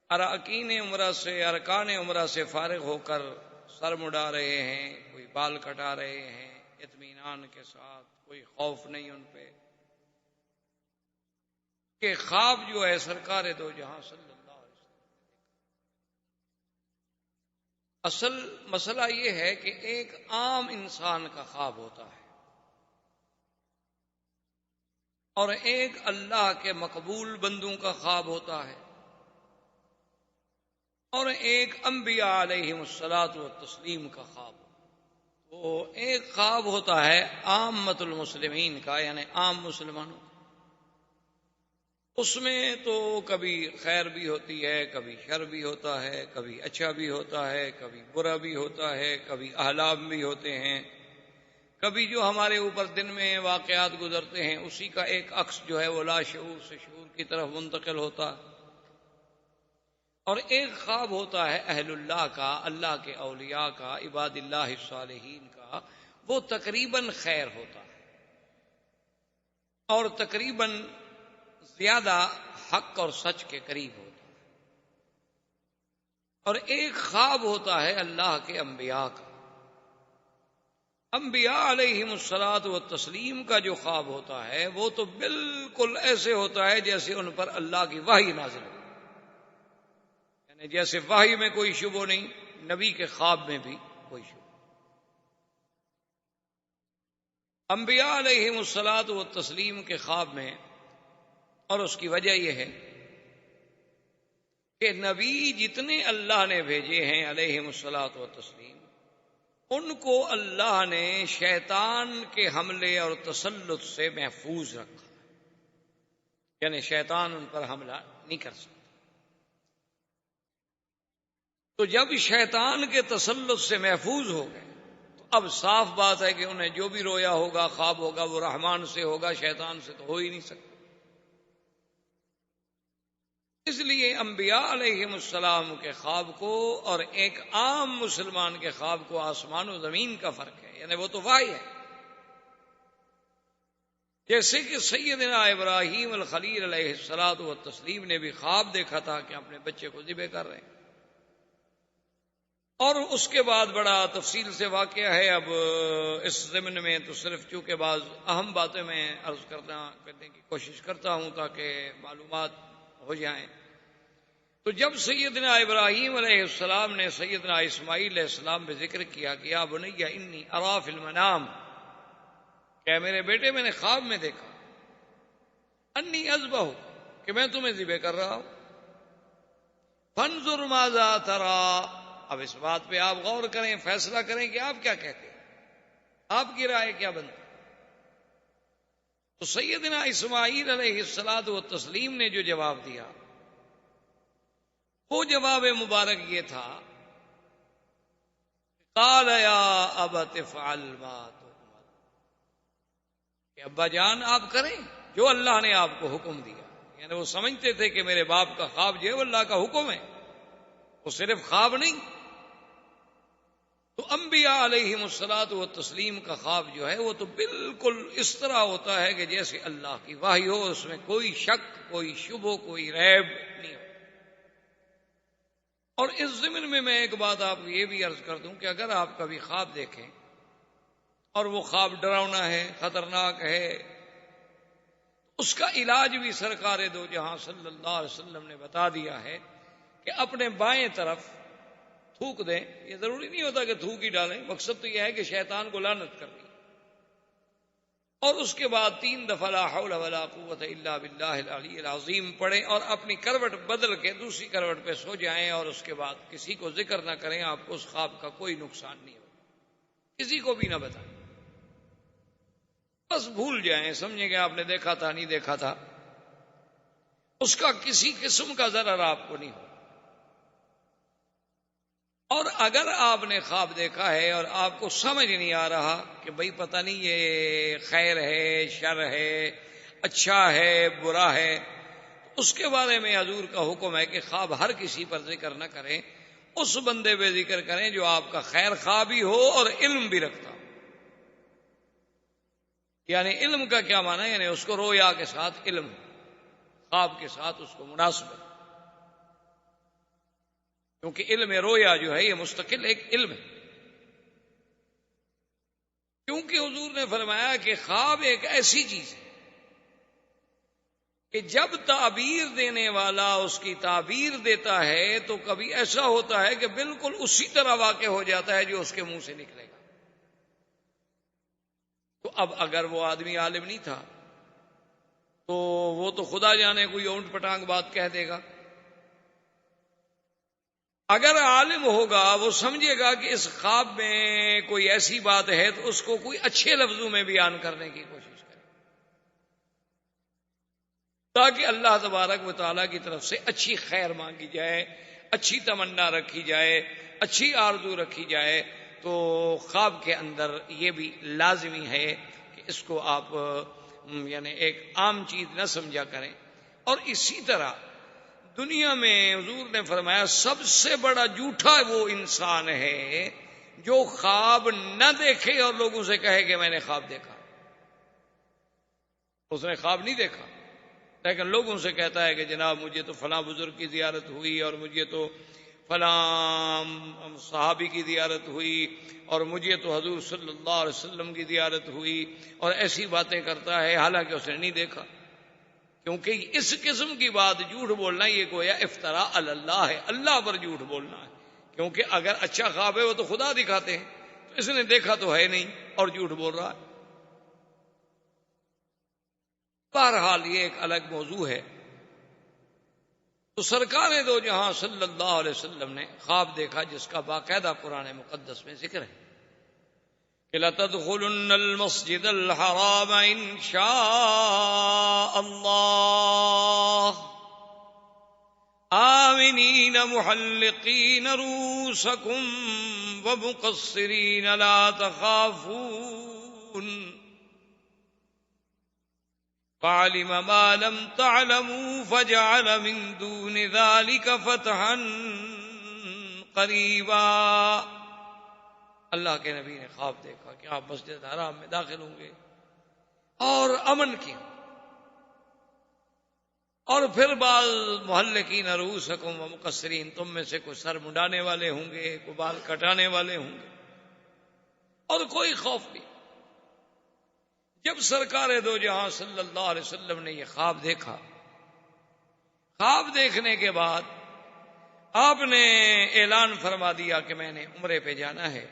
اراکین عمرہ سے، ارکان عمرہ سے فارغ ہو کر سر مڈا رہے ہیں، کوئی بال کٹا رہے ہیں اطمینان کے ساتھ، کوئی خوف نہیں ان پہ کہ خواب جو ہے سرکار دو جہاں صلی اللہ علیہ وسلم۔ اصل مسئلہ یہ ہے کہ ایک عام انسان کا خواب ہوتا ہے اور ایک اللہ کے مقبول بندوں کا خواب ہوتا ہے، اور ایک انبیاء علیہم الصلاۃ والتسلیم کا خواب۔ وہ ایک خواب ہوتا ہے عامۃ المسلمین کا، یعنی عام مسلمانوں کا، اس میں تو کبھی خیر بھی ہوتی ہے، کبھی شر بھی ہوتا ہے، کبھی اچھا بھی ہوتا ہے، کبھی برا بھی ہوتا ہے، کبھی احلام بھی ہوتے ہیں، کبھی جو ہمارے اوپر دن میں واقعات گزرتے ہیں اسی کا ایک عکس جو ہے وہ لا شعور سے شعور کی طرف منتقل ہوتا ہے، اور ایک خواب ہوتا ہے اہل اللہ کا، اللہ کے اولیاء کا، عباد اللہ الصالحین کا، وہ تقریباً خیر ہوتا ہے اور تقریباً زیادہ حق اور سچ کے قریب ہوتا ہے، اور ایک خواب ہوتا ہے اللہ کے انبیاء کا۔ انبیاء علیہم الصلاۃ والتسلیم کا جو خواب ہوتا ہے وہ تو بالکل ایسے ہوتا ہے جیسے ان پر اللہ کی وحی نازل ہو، یعنی جیسے وحی میں کوئی شبہ نہیں، نبی کے خواب میں بھی کوئی شبہ۔ انبیاء علیہم الصلاۃ والتسلیم کے خواب میں، اور اس کی وجہ یہ ہے کہ نبی جتنے اللہ نے بھیجے ہیں علیہم الصلاۃ والتسلیم، ان کو اللہ نے شیطان کے حملے اور تسلط سے محفوظ رکھا، یعنی شیطان ان پر حملہ نہیں کر سکتا۔ تو جب شیطان کے تسلط سے محفوظ ہو گئے تو اب صاف بات ہے کہ انہیں جو بھی رویا ہوگا، خواب ہوگا، وہ رحمان سے ہوگا، شیطان سے تو ہو ہی نہیں سکتا۔ اس لیے انبیاء علیہم السلام کے خواب کو اور ایک عام مسلمان کے خواب کو آسمان و زمین کا فرق ہے، یعنی وہ تو وحی ہے، جیسے کہ سیدنا ابراہیم الخلیل علیہ الصلوۃ والتسلیم نے بھی خواب دیکھا تھا کہ اپنے بچے کو ذبح کر رہے ہیں، اور اس کے بعد بڑا تفصیل سے واقعہ ہے۔ اب اس ضمن میں تو صرف چونکہ بعض اہم باتیں میں عرض کرنے کی کوشش کرتا ہوں تاکہ معلومات ہو جائیں۔ تو جب سیدنا ابراہیم علیہ السلام نے سیدنا اسماعیل علیہ السلام پہ ذکر کیا کہ یا بنی انی ارا فی المنام، کہ میرے بیٹے میں نے خواب میں دیکھا، انی اذبح، کہ میں تمہیں ذبح کر رہا ہوں، فانظر ماذا تری، اب اس بات پہ آپ غور کریں، فیصلہ کریں کہ آپ کیا کہتے ہیں، آپ کی رائے کیا بنتی۔ تو سیدنا اسماعیل علیہ الصلوۃ والتسلیم نے جو جواب دیا وہ جواب مبارک یہ تھا، قال یا ابت افعل ما تؤمر، کہ ابا جان آپ کریں جو اللہ نے آپ کو حکم دیا۔ یعنی وہ سمجھتے تھے کہ میرے باپ کا خواب جو ہے وہ اللہ کا حکم ہے، وہ صرف خواب نہیں۔ تو انبیاء علیہم الصلوۃ والتسلیم کا خواب جو ہے وہ تو بالکل اس طرح ہوتا ہے کہ جیسے اللہ کی وحی ہو، اس میں کوئی شک، کوئی شبہ، کوئی ریب نہیں ہو۔ اور اس ضمن میں ایک بات آپ کو یہ بھی عرض کر دوں کہ اگر آپ کبھی خواب دیکھیں اور وہ خواب ڈراؤنا ہے، خطرناک ہے، اس کا علاج بھی سرکار دو جہاں صلی اللہ علیہ وسلم نے بتا دیا ہے کہ اپنے بائیں طرف تھوک دیں۔ یہ ضروری نہیں ہوتا کہ تھوک ہی ڈالیں، مقصد تو یہ ہے کہ شیطان کو لعنت کرنی، اور اس کے بعد 3 دفعہ لا حول ولا قوت الا باللہ العلی العظیم پڑھیں، اور اپنی کروٹ بدل کے دوسری کروٹ پہ سو جائیں، اور اس کے بعد کسی کو ذکر نہ کریں، آپ کو اس خواب کا کوئی نقصان نہیں ہوگا، کسی کو بھی نہ بتائیں، بس بھول جائیں، سمجھیں کہ آپ نے دیکھا تھا، نہیں دیکھا تھا، اس کا کسی قسم کا ضرر آپ کو نہیں ہوگا۔ اور اگر آپ نے خواب دیکھا ہے اور آپ کو سمجھ نہیں آ رہا کہ بھئی پتہ نہیں یہ خیر ہے، شر ہے، اچھا ہے، برا ہے، اس کے بارے میں حضور کا حکم ہے کہ خواب ہر کسی پر ذکر نہ کریں، اس بندے پہ ذکر کریں جو آپ کا خیر خواہ بھی ہو اور علم بھی رکھتا ہو۔ یعنی علم کا کیا معنی ہے؟ یعنی اس کو رویا کے ساتھ علم، خواب کے ساتھ اس کو مناسبت، کیونکہ علم رویا جو ہے یہ مستقل ایک علم ہے، کیونکہ حضور نے فرمایا کہ خواب ایک ایسی چیز ہے کہ جب تعبیر دینے والا اس کی تعبیر دیتا ہے تو کبھی ایسا ہوتا ہے کہ بالکل اسی طرح واقع ہو جاتا ہے جو اس کے منہ سے نکلے گا۔ تو اب اگر وہ آدمی عالم نہیں تھا تو وہ تو خدا جانے کوئی اونٹ پٹانگ بات کہہ دے گا، اگر عالم ہوگا وہ سمجھے گا کہ اس خواب میں کوئی ایسی بات ہے تو اس کو کوئی اچھے لفظوں میں بیان کرنے کی کوشش کرے، تاکہ اللہ تبارک و تعالیٰ کی طرف سے اچھی خیر مانگی جائے، اچھی تمنا رکھی جائے، اچھی آرزو رکھی جائے۔ تو خواب کے اندر یہ بھی لازمی ہے کہ اس کو آپ یعنی ایک عام چیز نہ سمجھا کریں۔ اور اسی طرح دنیا میں حضور نے فرمایا سب سے بڑا جھوٹا وہ انسان ہے جو خواب نہ دیکھے اور لوگوں سے کہے کہ میں نے خواب دیکھا۔ اس نے خواب نہیں دیکھا لیکن لوگوں سے کہتا ہے کہ جناب مجھے تو فلاں بزرگ کی زیارت ہوئی، اور مجھے تو فلاں صحابی کی زیارت ہوئی، اور مجھے تو حضور صلی اللہ علیہ وسلم کی زیارت ہوئی، اور ایسی باتیں کرتا ہے حالانکہ اس نے نہیں دیکھا۔ کیونکہ اس قسم کی بات جھوٹ بولنا یہ گویا افتراء علی اللہ ہے، اللہ پر جھوٹ بولنا ہے، کیونکہ اگر اچھا خواب ہے وہ تو خدا دکھاتے ہیں، تو اس نے دیکھا تو ہے نہیں اور جھوٹ بول رہا ہے۔ بہرحال یہ ایک الگ موضوع ہے۔ تو سرکار دو جہاں صلی اللہ علیہ وسلم نے خواب دیکھا جس کا باقاعدہ قرآن مقدس میں ذکر ہے کہ لَتَدْخُلُنَّ الْمَسْجِدَ الْحَرَامَ إِنْ شَاءَ اللَّهُ آمِنِينَ مُحَلِّقِينَ رُءُوسَكُمْ وَمُقَصِّرِينَ لَا تَخَافُونَ فَعَلِمَ مَا لَمْ تَعْلَمُوا فَجَعَلَ مِن دُونِ ذَلِكَ فَتْحًا قَرِيبًا۔ اللہ کے نبی نے خواب دیکھا کہ آپ مسجد حرام میں داخل ہوں گے، اور امن کی. اور پھر بعض محلقین رؤوسکم و مقصرین، تم میں سے کوئی سر منڈانے والے ہوں گے، کوئی بال کٹانے والے ہوں گے، اور کوئی خوف نہیں. جب سرکار دو جہاں صلی اللہ علیہ وسلم نے یہ خواب دیکھا، خواب دیکھنے کے بعد آپ نے اعلان فرما دیا کہ میں نے عمرے پہ جانا ہے،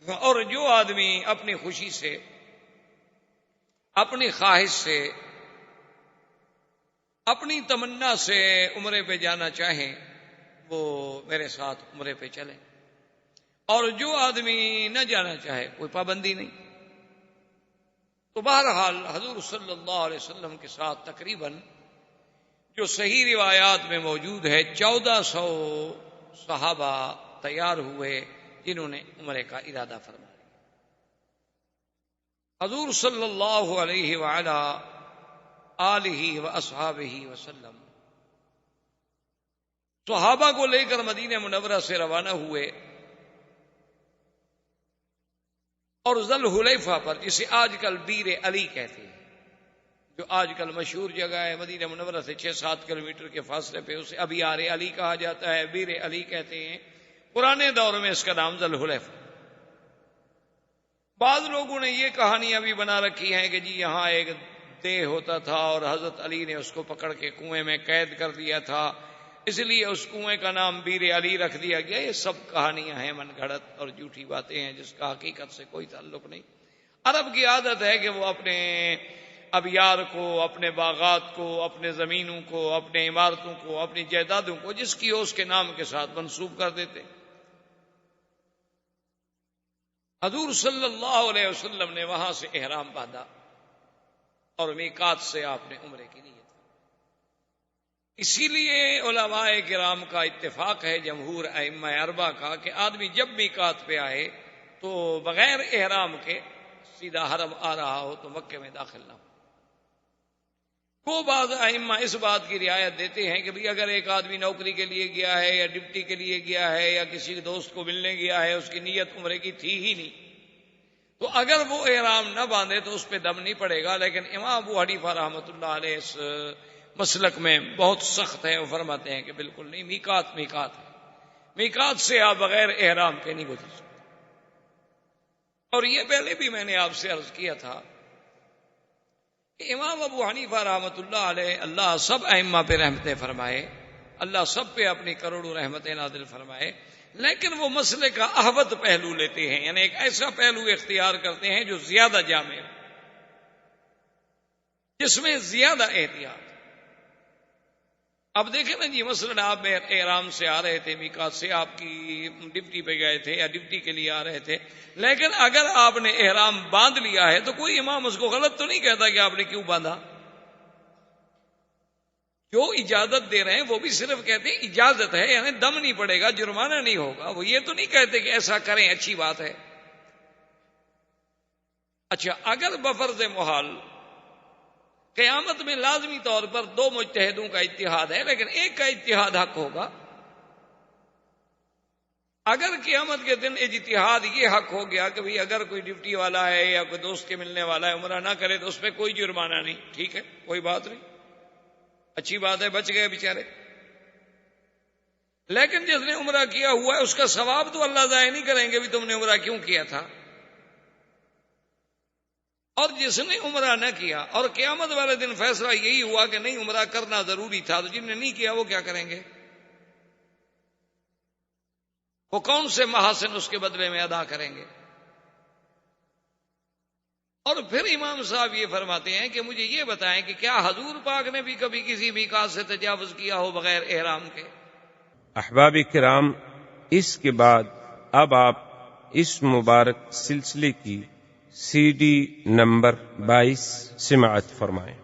اور جو آدمی اپنی خوشی سے، اپنی خواہش سے، اپنی تمنا سے عمرے پہ جانا چاہیں وہ میرے ساتھ عمرے پہ چلیں، اور جو آدمی نہ جانا چاہے کوئی پابندی نہیں. تو بہرحال حضور صلی اللہ علیہ وسلم کے ساتھ تقریباً جو صحیح روایات میں موجود ہے 1400 صحابہ تیار ہوئے جنہوں نے عمرے کا ارادہ فرمایا. حضور صلی اللہ علیہ وعلا آلہ واصحابہ وسلم صحابہ کو لے کر مدینہ منورہ سے روانہ ہوئے، اور ذوالحلیفہ پر، جسے آج کل بیر علی کہتے ہیں، جو آج کل مشہور جگہ ہے مدینہ منورہ سے 6-7 کلومیٹر کے فاصلے پہ، اسے ابھی آر علی کہا جاتا ہے، بیر علی کہتے ہیں. پرانے دور میں اس کا نام ذوالحلیفہ. بعض لوگوں نے یہ کہانیاں بھی بنا رکھی ہیں کہ جی یہاں ایک دیہ ہوتا تھا اور حضرت علی نے اس کو پکڑ کے کنویں میں قید کر دیا تھا، اس لیے اس کنویں کا نام بیر علی رکھ دیا گیا. یہ سب کہانیاں ہیں، من گھڑت اور جھوٹی باتیں ہیں جس کا حقیقت سے کوئی تعلق نہیں. عرب کی عادت ہے کہ وہ اپنے ابیار کو، اپنے باغات کو، اپنے زمینوں کو، اپنے عمارتوں کو، اپنی جائیدادوں کو جس کی ہو اس کے نام کے ساتھ منسوب کر دیتے. حضور صلی اللہ علیہ وسلم نے وہاں سے احرام باندھا اور میقات سے آپ نے عمرے کی نیت. اسی لیے علماء کرام کا اتفاق ہے، جمہور ائمہ اربعہ کا، کہ آدمی جب میقات پہ آئے تو بغیر احرام کے سیدھا حرم آ رہا ہو تو مکے میں داخل نہ ہو. کو بعض ائمہ اس بات کی رعایت دیتے ہیں کہ بھئی اگر ایک آدمی نوکری کے لیے گیا ہے یا ڈپٹی کے لیے گیا ہے یا کسی دوست کو ملنے گیا ہے، اس کی نیت عمرے کی تھی ہی نہیں، تو اگر وہ احرام نہ باندھے تو اس پہ دم نہیں پڑے گا. لیکن امام ابو حنیفہ رحمۃ اللہ علیہ اس مسلک میں بہت سخت ہے، وہ فرماتے ہیں کہ بالکل نہیں، میقات میقات ہے، میقات سے آپ بغیر احرام کے نہیں گزر سکتے. اور یہ پہلے بھی میں نے آپ سے عرض کیا تھا کہ امام ابو حنیفہ رحمۃ اللہ علیہ، اللہ سب ائمہ پہ رحمتیں فرمائے، اللہ سب پہ اپنی کروڑوں رحمتیں نازل فرمائے، لیکن وہ مسئلے کا احوط پہلو لیتے ہیں، یعنی ایک ایسا پہلو اختیار کرتے ہیں جو زیادہ جامع ہے، جس میں زیادہ احتیاط. اب دیکھیں نا جی، مثلا آپ احرام سے آ رہے تھے، میقات سے آپ کی ڈپٹی پہ گئے تھے یا ڈپٹی کے لیے آ رہے تھے، لیکن اگر آپ نے احرام باندھ لیا ہے تو کوئی امام اس کو غلط تو نہیں کہتا کہ آپ نے کیوں باندھا. جو اجازت دے رہے ہیں وہ بھی صرف کہتے ہیں اجازت ہے، یعنی دم نہیں پڑے گا، جرمانہ نہیں ہوگا. وہ یہ تو نہیں کہتے کہ ایسا کریں اچھی بات ہے. اچھا، اگر بفرض محال قیامت میں لازمی طور پر 2 مجتہدوں کا اتحاد ہے، لیکن ایک کا اتحاد حق ہوگا. اگر قیامت کے دن اجتہاد یہ حق ہو گیا کہ بھئی اگر کوئی ڈپٹی والا ہے یا کوئی دوست کے ملنے والا ہے عمرہ نہ کرے تو اس پہ کوئی جرمانہ نہیں، ٹھیک ہے، کوئی بات نہیں، اچھی بات ہے، بچ گئے بیچارے. لیکن جس نے عمرہ کیا ہوا ہے اس کا ثواب تو اللہ ضائع نہیں کریں گے بھی تم نے عمرہ کیوں کیا تھا. اور جس نے عمرہ نہ کیا اور قیامت والے دن فیصلہ یہی ہوا کہ نہیں عمرہ کرنا ضروری تھا، تو جن نے نہیں کیا وہ کیا کریں گے؟ وہ کون سے محاسن اس کے بدلے میں ادا کریں گے؟ اور پھر امام صاحب یہ فرماتے ہیں کہ مجھے یہ بتائیں کہ کیا حضور پاک نے بھی کبھی کسی میقات سے تجاوز کیا ہو بغیر احرام کے؟ احباب کرام، اس کے بعد اب آپ اس مبارک سلسلے کی CD نمبر 22 سماعت فرمائیں.